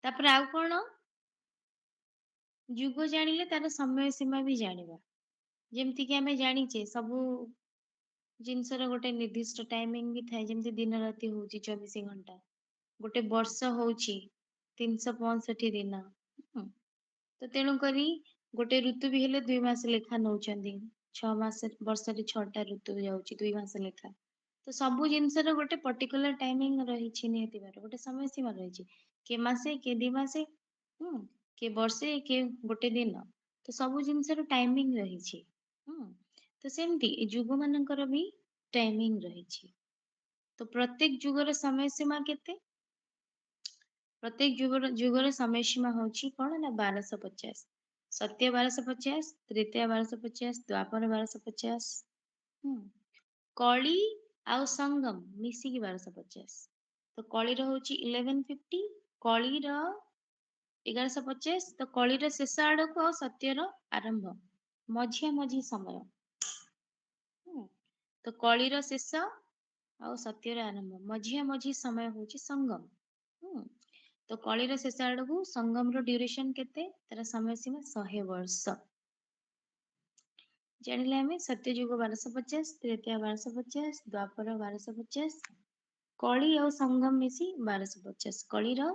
तापर आउ कौन युग जानिले तार समय सीमा भी जानिबा। जेमती कि आमे जानिचे सबु जिनसर गोटे निर्दिष्ट टाइमिंग भी थाए, जेमती दिन राति होउची 24 घंटा, गोटे वर्ष होउची 365 दिन। तो तेणु करी गोटे ऋतु भी हेले 2 मास लेखा नौचंदी, 6 मास वर्ष रे 6टा ऋतु जाउची 2 मास लेखा। तो सबु जिनसर गोटे पर्टिकुलर टाइमिंग रहिछि, नियति बार गोटे समय सीमा रहिछि, के मासे के 2 मासे के वर्षे के गोटे दिन। तो सबु जिनसर टाइमिंग रहिछि। तो सेमती युग मानकर भी टाइमिंग रहिछि। तो प्रत्येक युगर समय सीमा केते? प्रत्येक युगर समय सीमा होछि कोन ना 1250। सत्य 1250, त्रेता 1250, द्वापर 1250, कली आउ संगम मिसी की 1250। तो कली रो होछि 1150, कली रो 1150। तो कली रो शेष आड़ को सत्य रो आरंभ मझिया मझी समय। तो कली रो शेष आउ सत्य रो आरंभ मझिया मझी समय होछि संगम। तो कली रो शेष आड़ को संगम रो ड्यूरेशन केते, तार समय सीमा 100 वर्ष। जानिले हमें सत्य युग 1250, त्रेता 1250, द्वापर 1250, कली और संगम मिसी 1250। कली रो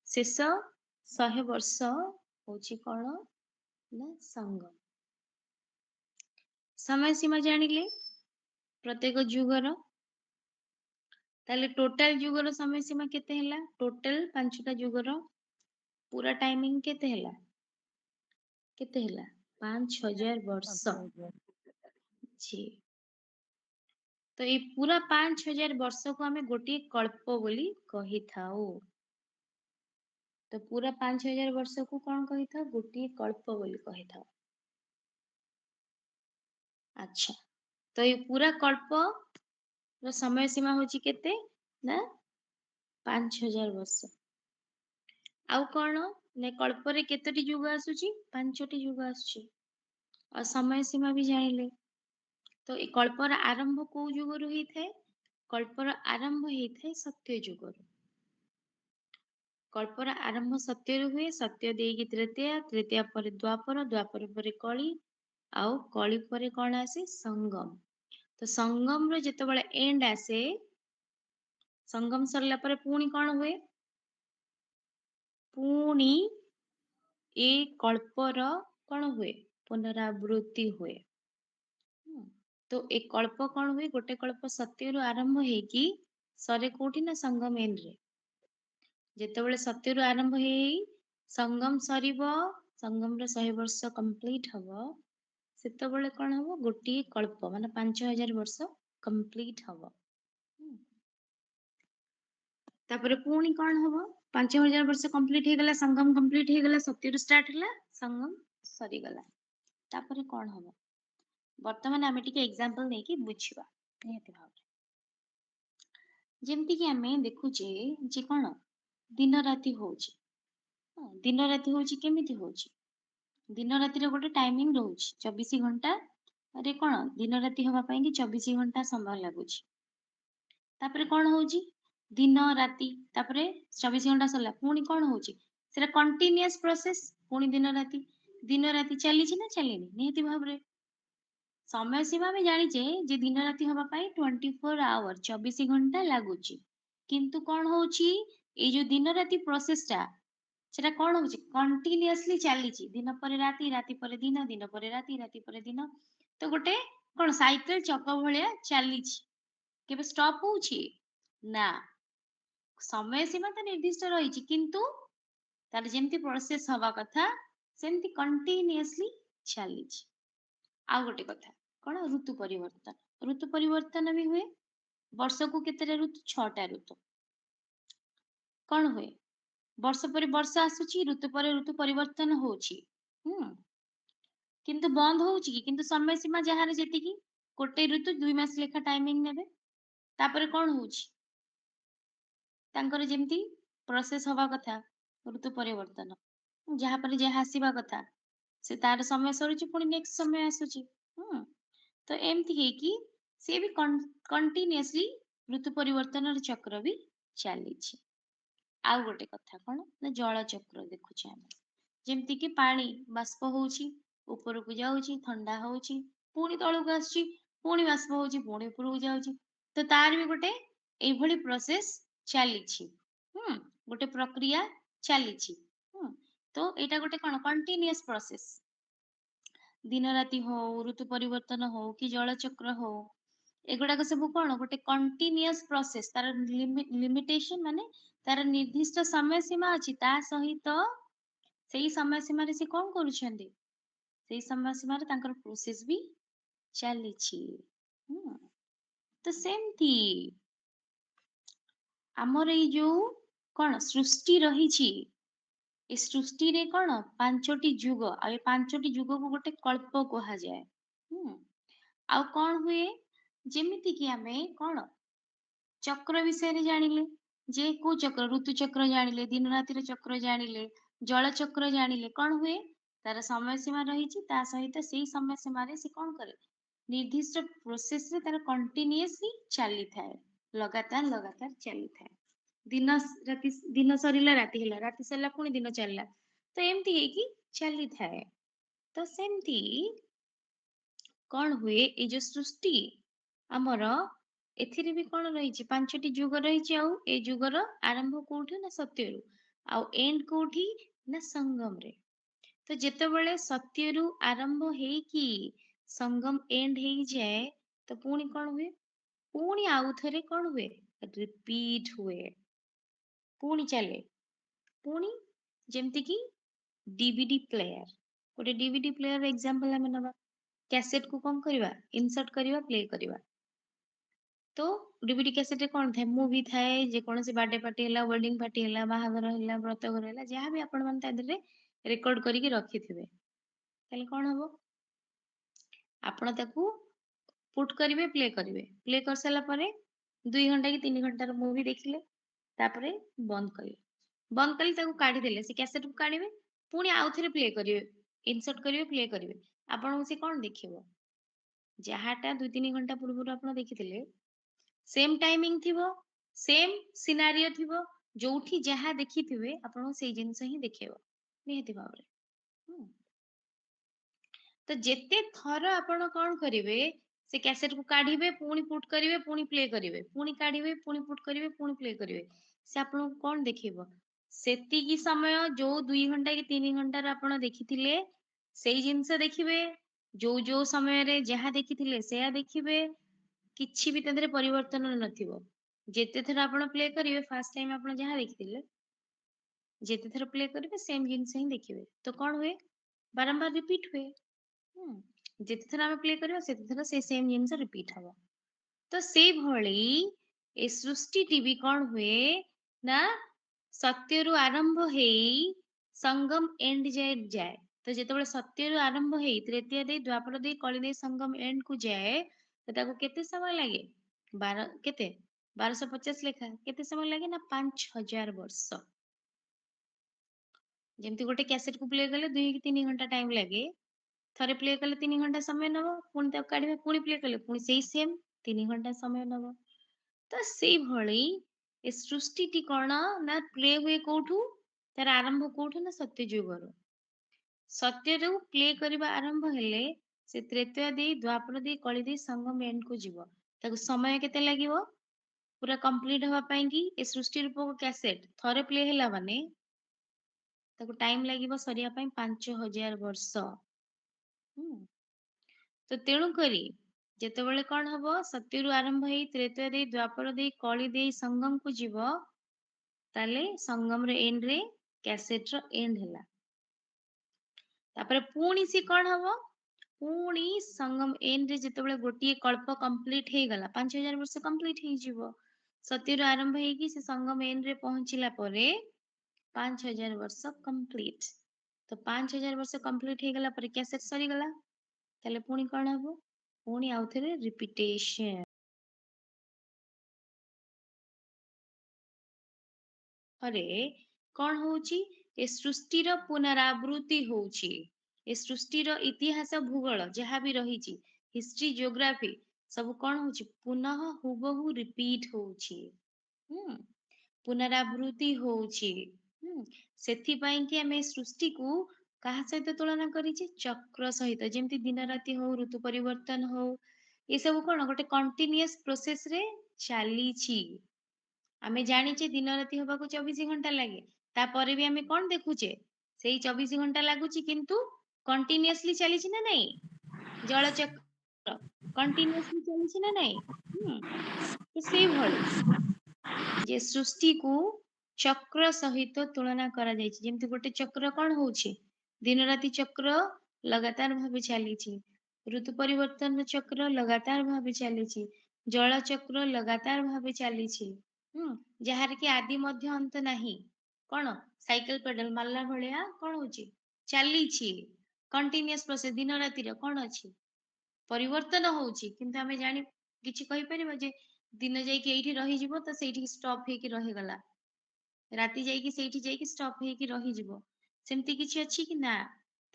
शेष 100 वर्ष होची कोन ना संगम। समय सीमा जानिले प्रत्येक युगर, ताले टोटल युगर समय सीमा केते हैला? टोटल 5टा युगर पूरा टाइमिंग केते हैला? केते हैला? 5000 वर्ष। जी तो ये पूरा 5000 वर्ष को हमें गोटे कल्प बोली कही थाऊ। तो पूरा 5000 वर्ष को कौन कही था? गोटे कल्प बोली कही था। अच्छा तो ये पूरा कल्प रो समय सीमा होची केते ना 5000 वर्ष। आउ कौन ने कल्प रे केतोटी युग आसुची? 5टी युग आसुची। और समय सीमा भी जानिले। तो ये कल्पर आरंभ को युगरु ही थे? कल्पर आरंभ ही थे सत्य युगरु। कल्पर आरंभ सत्य हुए, सत्य देगी तृतीया, तृतीया पर द्वापर, द्वापर पर कली, आउ कली पर कौन आसे? संगम। तो संगम रो जेतेबेले एंड आसे, संगम सरला पर पुणी कौन हुए? पुणी ए कल्पर कौन हुए? पुनरावृत्ति हुए। तो एक कल्प कौन हुए? गोटे कल्प सत्य रु आरंभ हेकी सरे कोठी ना संगम एंड रे। जेतेबेले सत्य रु आरंभ हेई संगम सरीबो, संगम रो 100 वर्ष कंप्लीट हबो, सेतेबेले कौन हबो? गोटे कल्प माने 5000 वर्ष कंप्लीट हबो। तापर पुणी कौन हम 5000 वर्ष कंप्लीट हो गला संगम कंप्लीट हो गला सत्यु स्टार्ट है संगम सरी गला तापर कौन हम वर्तमान आम टिके एग्जांपल नहीं कि बुझिबा नियति भाव जेमती कि आमे देखुचे जे कौन दिन राति होची दिन राति होची केमिति होची दिन राति रे गोटे टाइमिंग रहउची 24 घंटा अरे कौन दिन राति हवा पई कि 24 घंटा समय लागुची तापर कौन होची दिन राति तापर 24 घंटा सरला पुणी कौन होची सेटा कंटीन्यूअस प्रोसेस पुणी दिन राति चली छी ना चलीनी नियति भाव रे समय सीमा में जानिचे जे दिन राति हवा पाई 24 आवर 24 घंटा लागुची किंतु कौन होची ए जो दिन राति प्रोसेस टा सेटा कौन होची कंटीन्यूअसली चलीची दिन पर राति राति पर दिन दिन पर राति राति पर दिन तो गोटे कौन साइकिल चक भलिया चलीची केबे स्टॉप होची ना समय सीमा तो निर्दिष्ट रही किंतु तार जेमती प्रोसेस हवा कथा सेमती कंटीन्यूअसली चलीची आ गोटे कथा कौन ऋतु परिवर्तन भी हुए वर्ष को केते ऋतु 6टा ऋतु कौन हुए वर्ष पर वर्ष आसुची ऋतु पर ऋतु परिवर्तन होची किंतु बंद होची कि किंतु समय सीमा जहार जेती कि गोटे ऋतु 2 मास लेखा टाइमिंग नेबे तापर कौन होची तांकर जेमती प्रोसेस हवा कथा ऋतु परिवर्तन जहा पर जहा आसीबा कथा से तार समय सरुची पुणी नेक्स्ट समय आसुची तो एमती है कि से भी कंटीन्यूअसली ऋतु परिवर्तन चक्र भी चली आउ गोटे कथा कौन ना जल चक्र देखुचे आम जेमती कि पानी बाष्प होउची ऊपर को जाउची ठंडा होउची पुणी तळକୁ आसुची पुणी बाष्प होउची पुणी ऊपर को जाउची तो तार भी गोटे एई भली प्रोसेस चलीची गोटे प्रक्रिया चलीची तो एटा गोटे कौन कंटीन्यूअस प्रोसेस दिन राति हो ऋतु परिवर्तन हो कि जल चक्र हो एगुड़ाक सब कौन गोटे कंटीन्यूअस प्रोसेस तार लिमिटेशन माने तार निर्दिष्ट समय सीमा अछि ता सहित सेही समय सीमा रे से कौन करूछंदी सेही समय सीमा रे तांकर प्रोसेस भी चलीछि तो सेमती हमर ए जो कौन सृष्टि रही छी ए सृष्टि रे कौन 5टी जुग आ ए 5टी जुग को गोटे कल्प कहा जाए आ कौन हुए जेमिति कि आमे कौन चक्र विषय रे जानिले जे को चक्र ऋतु चक्र जानिले दिन राति रे चक्र जानिले जल चक्र जानिले कौन हुए तार समय सीमा रही छी ता सहित सेही समय सीमा रे से कौन करे निर्दिष्ट प्रोसेस रे तार कंटीन्यूअसली चली थाए लगातार लगातार चली थाए दिन सरीला राति सरला पुणी दिन चलला तो एमती है कि चली थाए तो सेमती कौन हुए ए जो सृष्टि आमर एथिरे भी कौन रही 5टी जुग रही आउ ए जुगर आरंभ कोठी ना सत्यरु आउ एंड कोठी ना संगम रे तो जेतेबेले सत्यरु आरंभ हेई कि संगम एंड हेई जाए तो पुणी कौन हुए पुणी आउ थरे कौन हुए रिपीट हुए पुणी चले पुणी जेमती कि डीवीडी प्लेयर गोटे डीवीडी प्लेयर एग्जांपल हमें नबा कैसेट को कौन करवा इंसर्ट करवा प्ले करवा तो डीवीडी कैसेट रे कौन थाए मूवी थाए जे कौन से बर्थडे पार्टी हला वेडिंग पार्टी हला बाहागर हला व्रतघर हला जहाँ भी आपण मन तादरे रेकॉर्ड करिके रखिथिबे ताले कौन हबो आपण ताकू पुट करिवे प्ले कर साला परे 2 घंटा कि 3 घंटा रो मूवी देखिले तापरे बंद कले ताकू काढी देले से कैसेट को काढिबे पुणी आउ थरे प्ले करिवे इंसर्ट करिवे प्ले करिवे आपण से कौन देखिबो जहाटा 2-3 घंटा पूर्व आपण देखिथिले सेम टाइमिंग थिबो सेम सिनारियो थिबो जोठी जहा देखिथिबे आपण सेई जिंस ही देखेबो निहति भाबरे तो जेते थर आपण कौन करिवे से कैसेट को काढिबे पुणी पुट करिवे पुणी प्ले करिवे पुणी काढिबे पुणी पुट करिवे पुणी प्ले करिवे से आपण कौन देखिबो सेती की समय जो 2 घंटा कि 3 घंटा रे आपण देखिथिले सेई जिंस देखिबे जो समय रे जहा देखिथिले सेया देखिबे किछि भी तंदरे परिवर्तन नथिबो जेते थर आपण प्ले करिवे फर्स्ट टाइम आपण जहा देखिथिले जेते थर प्ले करिवे सेम जिंस ही देखिबे तो कौन हुए बारंबार रिपीट हुए जेते थर आमे प्ले करिवा सेते थर से सेम जिंस रिपीट हबो तो से भली ए सृष्टि टीवी कौन हुए ନା ସତ୍ୟରୁ ଆରମ୍ଭ ହେଇ ସଙ୍ଗମ ଏଣ୍ଡ ଯାଏ। ତ ଯେତେବେଳେ ସତ୍ୟରୁ ଆରମ୍ଭ ହେଇ ତ୍ରେତୟା ଦେଇ ଦ୍ୱାପର ଦେଇ କଳି ଦେଇ ସଙ୍ଗମ ଏଣ୍ଡ କୁ ଯାଏ ତ ତାକୁ କେତେ ସମୟ ଲାଗେ? କେତେ 1250 ଲେଖା କେତେ ସମୟ ଲାଗେ ନା 5000 ବର୍ଷ। ଯେମିତି ଗୋଟେ କ୍ୟାସେଟ କୁ ପ୍ଲେ କଲେ 2 କି 3 ଘଣ୍ଟା ଟାଇମ ଲାଗେ, ଥରେ ପ୍ଲେ କଲେ 3 ଘଣ୍ଟା ସମୟ ନବ, ପୁଣି ତାକୁ କାଢିବେ, ପୁଣି ପ୍ଲେ କଲେ ପୁଣି ସେଇ ସେମ୍ 3 ଘଣ୍ଟା ସମୟ ନବ। ତ ସେଇଭଳି ଏ ସୃଷ୍ଟିଟି କଣ ନା ପ୍ଲେ ହୁଏ କୋଉଠୁ? ତାର ଆରମ୍ଭ କୋଉଠୁ ନା ସତ୍ୟ ଯୁଗରୁ। ସତ୍ୟରୁ ପ୍ଲେ କରିବା ଆରମ୍ଭ ହେଲେ ସେ ତ୍ରେତୟା ଦେଇ ଦ୍ୱାପର ଦେଇ କଳି ଦେଇ ସଙ୍ଗମ ଏଣ୍ଡ କୁ ଯିବ। ତାକୁ ସମୟ କେତେ ଲାଗିବ ପୁରା କମ୍ପ୍ଲିଟ ହବା ପାଇଁ କି? ଏ ସୃଷ୍ଟି ରୂପକ କ୍ୟାସେଟ ଥରେ ପ୍ଲେ ହେଲା ମାନେ ତାକୁ ଟାଇମ ଲାଗିବ ସରିବା ପାଇଁ 5000 ବର୍ଷ। ତ ତେଣୁ କରି ଯେତେବେଳେ କଣ ହବ ସତ୍ୟରୁ ଆରମ୍ଭ ହେଇ ତ୍ରେତୟା ଦେଇ ଦ୍ୱାପର ଦେଇ କଳି ଦେଇ ସଙ୍ଗମ କୁ ଯିବ, ତାହେଲେ ସଙ୍ଗମର ଏଣ୍ଡ ରେ କ୍ୟାସେଟ ର ଏଣ୍ଡ ହେଲା। ତାପରେ ପୁଣି ସେ କଣ ହବ? ପୁଣି ସଙ୍ଗମ ଏଣ୍ଡ ରେ ଯେତେବେଳେ ଗୋଟିଏ କଳ୍ପ କମ୍ପ୍ଲିଟ ହେଇଗଲା, 5000 ବର୍ଷ କମ୍ପ୍ଲିଟ ହେଇଯିବ। ସତ୍ୟରୁ ଆରମ୍ଭ ହେଇକି ସେ ସଙ୍ଗମ ଏଣ୍ଡ ରେ ପହଞ୍ଚିଲା ପରେ 5000 ବର୍ଷ କମ୍ପ୍ଲିଟ। ତ 5000 ବର୍ଷ କମ୍ପ୍ଲିଟ ହେଇଗଲା ପରେ କ୍ୟାସେଟ ସରିଗଲା। ତାହେଲେ ପୁଣି କଣ ହବ? ପୁଣି ଆଉଥରେ ରିପିଟେସନ। ଥରେ କଣ ହଉଛି? ଏ ସୃଷ୍ଟିର ପୁନରାବୃତ୍ତି ହଉଛି। ଏ ସୃଷ୍ଟିର ଇତିହାସ ଭୂଗୋଳ ଯାହା ବି ରହିଛି, ହିଷ୍ଟ୍ରି ଜିଓଗ୍ରାଫି ସବୁ କଣ ହଉଛି? ପୁନଃ ହୁବହୁ ରିପିଟ ହଉଛି। ପୁନରାବୃତ୍ତି ହଉଛି। ସେଥିପାଇଁ କି ଆମେ ସୃଷ୍ଟିକୁ କାହା ସହିତ ତୁଳନା କରିଛେ? ଚକ୍ର ସହିତ। ଯେମିତି ଦିନ ରାତି ହଉ, ଋତୁ ପରିବର୍ତ୍ତନ ହଉ, ଏସବୁ କଣ ଗୋଟେ କଣ୍ଟିନ୍ୟୁଅସ ପ୍ରୋସେସ ରେ ଚାଲିଛି। ଆମେ ଜାଣିଛେ ଦିନ ରାତି ହବାକୁ 24 ଘଣ୍ଟା ଲାଗେ, ତାପରେ ବି ଆମେ କଣ ଦେଖୁଛେ? ସେଇ 24 ଘଣ୍ଟା ଲାଗୁଛି, କିନ୍ତୁ କଣ୍ଟିନ୍ୟୁଅସଲି ଚାଲିଛି ନା ନାଇଁ? ଜଳଚକ୍ର କଣ୍ଟିନ୍ୟୁଅସଲି ଚାଲିଛି ନା ନାଇଁ? ତ ସେଇଭଳି ଯେ ସୃଷ୍ଟିକୁ ଚକ୍ର ସହିତ ତୁଳନା କରାଯାଇଛି। ଯେମିତି ଗୋଟେ ଚକ୍ର କଣ ହଉଛି? ଦିନ ରାତି ଚକ୍ର ଲଗାତାର ଭାବେ ଚାଲିଛି। ଋତୁ ପରିବର୍ତ୍ତନ ଚକ୍ର ଲଗାତାର ଭାବେ ଚାଲିଛି। ଜଳ ଚକ୍ର ଲଗାତାର ଭାବେ ଚାଲିଛି। ଯାହାର କି ଆଦି ମଧ୍ୟ ଅନ୍ତ ନାହିଁ। କଣ? ସାଇକେଲ ପେଡାଲ ମାରିଲା ଭଳିଆ କଣ ହଉଛି? ଚାଲିଛି। Continuous process. ଦିନ ରାତିର କଣ ଅଛି? ପରିବର୍ତ୍ତନ ହଉଛି, କିନ୍ତୁ ଆମେ କିଛି କହିପାରିବା ଯେ ଦିନ ଯାଇକି ଏଇଠି ରହିଯିବ ତ ସେଇଠି ଷ୍ଟପ ହେଇକି ରହିଗଲା, ରାତି ଯାଇକି ସେଇଠି ଯାଇକି ଷ୍ଟପ ହେଇକି ରହିଯିବ, ସେମିତି କିଛି ଅଛି କି? ନା,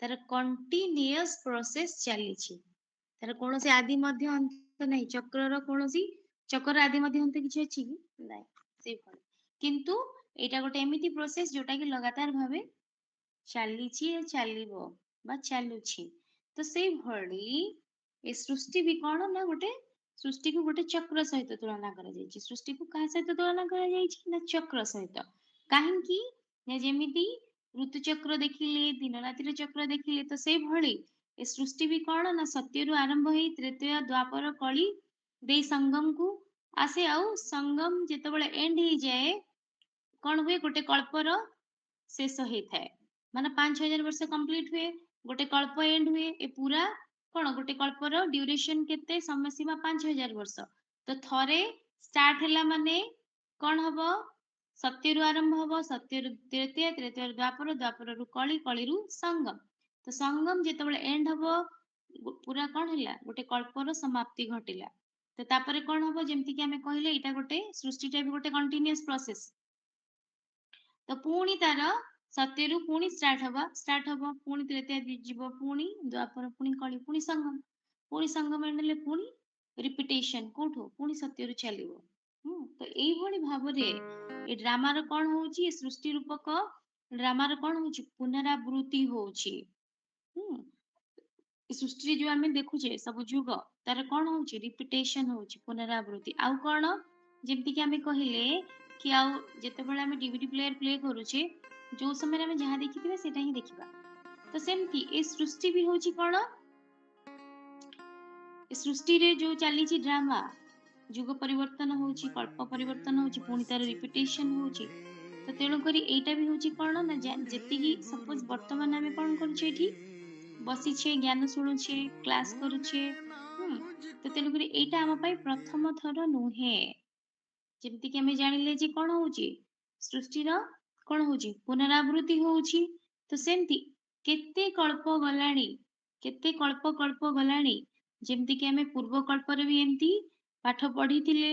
ତାର କଣ୍ଟିନ୍ୟୁଅସ ପ୍ରୋସେସ ଚାଲିଛି। ତାର କୌଣସି ଆଦି ମଧ୍ୟ ଅନ୍ତ ନାହିଁ। ଚକ୍ରର ଆଦି ମଧ୍ୟ ଅନ୍ତ କିଛି ଅଛି କି? ନାହିଁ। ସେଇଭଳି କିନ୍ତୁ ଏଇଟା ଗୋଟେ ଏମିତି ପ୍ରୋସେସ ଯୋଉଟା କି ଲଗାତାର ଭାବେ ଚାଲିଛି, ଚାଲିବ ବା ଚାଲୁଛି। ତ ସେଇଭଳି ଏ ସୃଷ୍ଟି ବି କଣ ନା ସୃଷ୍ଟିକୁ ଗୋଟେ ଚକ୍ର ସହିତ ତୁଳନା କରାଯାଇଛି। ସୃଷ୍ଟିକୁ କାହା ସହିତ ତୁଳନା କରାଯାଇଛି? ନା ଚକ୍ର ସହିତ। କାହିଁକି? ନା ଯେମିତି ଋତୁଚକ୍ର ଦେଖିଲେ, ଦିନ ରାତିର ଚକ୍ର ଦେଖିଲେ, ତ ସେଇଭଳି ଏ ସୃଷ୍ଟି ବି କଣ ନା ସତ୍ୟରୁ ଆରମ୍ଭ ହେଇ ତ୍ରେତୟା ଦ୍ୱାପର କଳି ଦେଇ ସଙ୍ଗମକୁ ଆସେ, ଆଉ ସଙ୍ଗମ ଯେତେବେଳେ ଏଣ୍ଡ ହେଇଯାଏ କଣ ହୁଏ? ଗୋଟେ କଳ୍ପର ଶେଷ ହେଇଥାଏ। ମାନେ 5000 ବର୍ଷ କମ୍ପ୍ଲିଟ ହୁଏ, ଗୋଟେ କଳ୍ପ ଏଣ୍ଡ ହୁଏ। ଏ ପୁରା କଣ? ଗୋଟେ କଳ୍ପର ଡ୍ୟୁରେସନ କେତେ? ସମୟ ସୀମା 5000 ବର୍ଷ। ତ ଥରେ ଷ୍ଟାର୍ଟ ହେଲା ମାନେ କଣ ହବ? ସତ୍ୟରୁ ଆରମ୍ଭ ହବ, ସତ୍ୟରୁ ତ୍ରେତୟା, ତ୍ରେତୟାରୁ ଦ୍ୱାପର, ଦ୍ୱାପରରୁ କଳି, କଳିରୁ ସଙ୍ଗମ। ତ ସଙ୍ଗମ ଯେତେବେଳେ ଏଣ୍ଡ ହବ, ପୁରା କଣ ହେଲା? ଗୋଟେ କଳ୍ପର ସମାପ୍ତି ଘଟିଲା। ତ ତାପରେ କଣ ହବ? ଯେମିତି କି ଆମେ କହିଲେ ଏଇଟା ଗୋଟେ ସୃଷ୍ଟିଟା ବି ଗୋଟେ କଣ୍ଟିନ୍ୟୁଅସ ପ୍ରୋସେସ। ତ ପୁଣି ତାର ସତ୍ୟରୁ ପୁଣି ଷ୍ଟାର୍ଟ ହବ, ପୁଣି ତ୍ରେତୟା ଯିବ, ପୁଣି ଦ୍ୱାପର, ପୁଣି କଳି, ପୁଣି ସଙ୍ଗମ ହେଲେ ପୁଣି ରିପିଟେସନ। କୋଉଠୁ? ପୁଣି ସତ୍ୟରୁ ଚାଲିବ। ତ ଏଇଭଳି ଭାବରେ ଏ ଡ୍ରାମାର କଣ ହଉଛି? ଏ ସୃଷ୍ଟି ରୂପକ ଡ୍ରାମାର କଣ ହଉଛି? ପୁନରାବୃତ୍ତି ହଉଛି। ଏ ସୃଷ୍ଟିରେ ଯୋଉ ଆମେ ଦେଖୁଛେ ସବୁ ଯୁଗ, ତାର କଣ ହଉଛି? ରିପିଟେସନ ହଉଛି, ପୁନରାବୃତ୍ତି। ଆଉ କଣ? ଯେମିତି କି ଆମେ କହିଲେ କି ଆଉ ଯେତେବେଳେ ଆମେ DVD ପ୍ଲେୟାର ପ୍ଲେ କରୁଛେ, ଯୋଉ ସମୟରେ ଆମେ ଯାହା ଦେଖିଥିବା ସେଇଟା ହିଁ ଦେଖିବା। ତ ସେମିତି ଏ ସୃଷ୍ଟି ବି ହଉଛି କଣ? ଏ ସୃଷ୍ଟିରେ ଯୋଉ ଚାଲିଛି ଡ୍ରାମା, ଯୁଗ ପରିବର୍ତ୍ତନ ହଉଛି, କଳ୍ପ ପରିବର୍ତ୍ତନ ହଉଛି, ପୁଣି ତାର ରିପିଟେସନ ହଉଛି। ତ ତେଣୁକରି ଏଇଟା ବି ହଉଛି କଣ ନା ଯେତିକି ସପୋଜ ବର୍ତ୍ତମାନ ଆମେ କଣ କରୁଛେ? ଏଠି ବସିଛେ, ଜ୍ଞାନ ଶୁଣୁଛେ, କ୍ଲାସ କରୁଛେ। ତ ତେଣୁକରି ଏଇଟା ଆମ ପାଇଁ ପ୍ରଥମ ଥର ନୁହେଁ। ଯେମିତି କି ଆମେ ଜାଣିଲେ ଯେ କଣ ହଉଛି? ସୃଷ୍ଟିର କଣ ହଉଛି ପୁନରାବୃତ୍ତି ହଉଛି। ତ ସେମିତି କେତେ କଳ୍ପ ଗଲାଣି, କେତେ କଳ୍ପ ଗଲାଣି, ଯେମିତି କି ଆମେ ପୂର୍ବ କଳ୍ପରେ ବି ଏମିତି ପାଠ ପଢିଥିଲେ,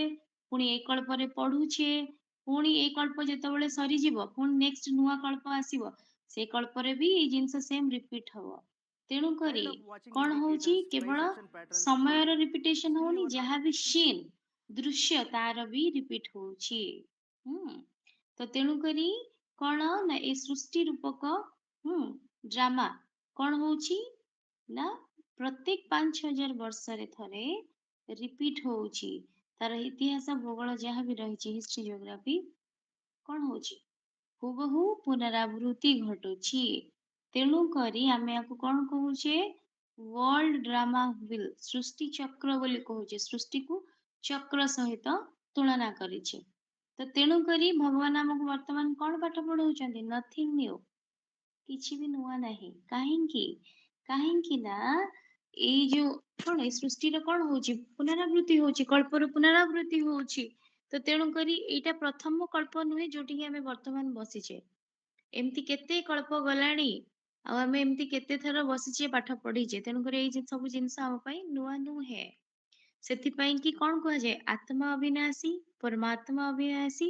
ପୁଣି ଏଇ କଳ୍ପରେ ପଢୁଛେ, ପୁଣି ଏଇ କଳ୍ପ ଯେତେବେଳେ ସରିଯିବ ପୁଣି ନେକ୍ସଟ ନୂଆ କଳ୍ପ ଆସିବ, ସେ କଳ୍ପରେ ବି ଏଇ ଜିନିଷ ସେମ ରିପିଟ ହବ। ତେଣୁ କରି Kind of watching କଣ ହଉଛି indicators, କେବଳ trisection patterns, ସମୟର holding. ରିପିଟେସନ Still ହଉନି, you are not. ଯାହା ବି ସିନ୍ ଦୃଶ୍ୟ ତାର ବି ରିପିଟ ହଉଛି। ତ ତେଣୁ କରି କଣ ନା ଏ ସୃଷ୍ଟି ରୂପକ ଡ୍ରାମା କଣ ହଉଛି ନା ପ୍ରତ୍ୟେକ 5000 ବର୍ଷରେ ଥରେ ରିପିଟ ହଉଛି। ତାର ଇତିହାସ ଭୂଗୋଳ ଯାହା ବି ରହିଛି, ହିଷ୍ଟ୍ରି ଜିଓଗ୍ରାଫି କଣ ହଉଛି ହୁବହୁ ପୁନରାବୃତ୍ତି ଘଟୁଛି। ତେଣୁ କରି ଆମେ ୟାକୁ କଣ କହୁଛେ ୱାର୍ଲଡ ଡ୍ରାମା ହ୍ୱିଲ, ସୃଷ୍ଟି ଚକ୍ର ବୋଲି କହୁଛେ, ସୃଷ୍ଟିକୁ ଚକ୍ର ସହିତ ତୁଳନା କରିଛେ। ତ ତେଣୁ କରି ଭଗବାନ ଆମକୁ ବର୍ତ୍ତମାନ କଣ ପାଠ ପଢଉଛନ୍ତି, ନଥିଙ୍ଗ ନ୍ୟୁ, କିଛି ବି ନୂଆ ନାହିଁ। କାହିଁକି? କାହିଁକି ନା ଏଇ ଯୋଉ କଣ ଏଇ ସୃଷ୍ଟିର କଣ ହଉଛି ପୁନରାବୃତ୍ତି ହଉଛି, କଳ୍ପର ପୁନରାବୃତ୍ତି ହଉଛି। ତ ତେଣୁ କରି ଏଇଟା ପ୍ରଥମ କଳ୍ପ ନୁହେଁ ଯୋଉଠିକି ଆମେ ବର୍ତ୍ତମାନ ବସିଛେ। ଏମିତି କେତେ କଳ୍ପ ଗଲାଣି, ଆଉ ଆମେ ଏମିତି କେତେ ଥର ବସିଛେ ପାଠ ପଢିଛେ। ତେଣୁକରି ଏଇ ସବୁ ଜିନିଷ ଆମ ପାଇଁ ନୂଆ ନୁହେଁ। ସେଥିପାଇଁ କି କଣ କୁହାଯାଏ ଆତ୍ମା ଅବିନାଶୀ, ପରମାତ୍ମା ଅବିନାଶୀ,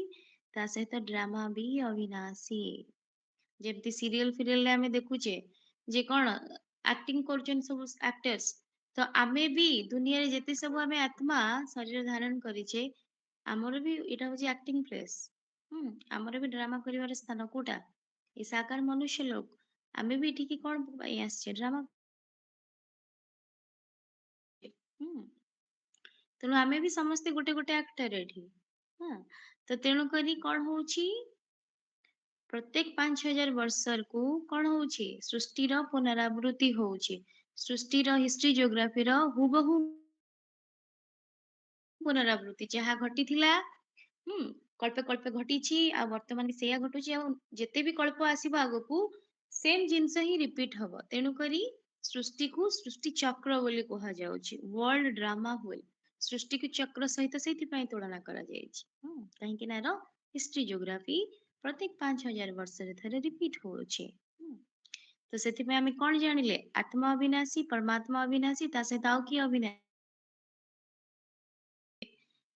ତା ସହିତ ଡ୍ରାମା ବି ଅବିନାଶୀ। ଯେମିତି ସିରିଏଲ ଫିରିଏଲରେ ଆମେ ଦେଖୁଛେ ଯେ କଣ ଆକ୍ଟିଂ କରୁଛନ୍ତି ସବୁ ଆକ୍ଟର୍ସ, ତ ଆମେ ବି ଦୁନିଆରେ ଯେତେ ସବୁ ଆମେ ଆତ୍ମା ଶରୀର ଧାରଣ କରିଛେ, ଆମର ବି ଏଇଟା ହଉଛି ଆକ୍ଟିଂ ପ୍ଲେସ୍। ଆମର ବି ଡ୍ରାମା କରିବାର ସ୍ଥାନ କୋଉଟା, ଏ ସାକାର ମନୁଷ୍ୟ ଲୋକ। ଆମେ ବି ଏଠିକି କଣ ପାଇଁ ଆସିଛେ, ଡ୍ରାମା। ତେଣୁ ଆମେ ବି ସମସ୍ତେ ଗୋଟେ ଗୋଟେ ଆକ୍ଟର ଏଠି। ତ ତେଣୁ କରି କଣ ହଉଛି ପ୍ରତ୍ୟେକ 5000 ବର୍ଷକୁ କଣ ହଉଛି ସୃଷ୍ଟିର ପୁନରାବୃତ୍ତି ହଉଛି। ସୃଷ୍ଟିର ହିଷ୍ଟ୍ରି ଜିଓଗ୍ରାଫିର ହୁବହୁ ପୁନରାବୃତ୍ତି, ଯାହା ଘଟିଥିଲା କଳ୍ପେ କଳ୍ପେ ଘଟିଛି, ଆଉ ବର୍ତ୍ତମାନ ସେଇଆ ଘଟୁଛି, ଆଉ ଯେତେ ବି କଳ୍ପ ଆସିବ ଆଗକୁ ସେମ ଜିନିଷ ହିଁ ରିପିଟ ହବ। ତେଣୁକରି ସୃଷ୍ଟିକୁ ସୃଷ୍ଟି ଚକ୍ର ବୋଲି କୁହାଯାଉଛି, ୱାର୍ଲଡ ଡ୍ରାମା ହୁଏ। ସୃଷ୍ଟିକୁ ଚକ୍ର ସହିତ ସେଇଥିପାଇଁ ତୁଳନା କରାଯାଇଛି, କାହିଁକି ନା ହିଷ୍ଟ୍ରି ଜିଓଗ୍ରାଫି ପ୍ରତ୍ୟେକ 5000 ବର୍ଷରେ ଥରେ ରିପିଟ ହଉଛି। ତ ସେଥିପାଇଁ ଆମେ କଣ ଜାଣିଲେ, ଆତ୍ମା ଅବିନାଶୀ, ପରମାତ୍ମା ଅବିନାଶୀ, ତା ସହିତ ଆଉ କିଏ ଅବିନାଶୀ।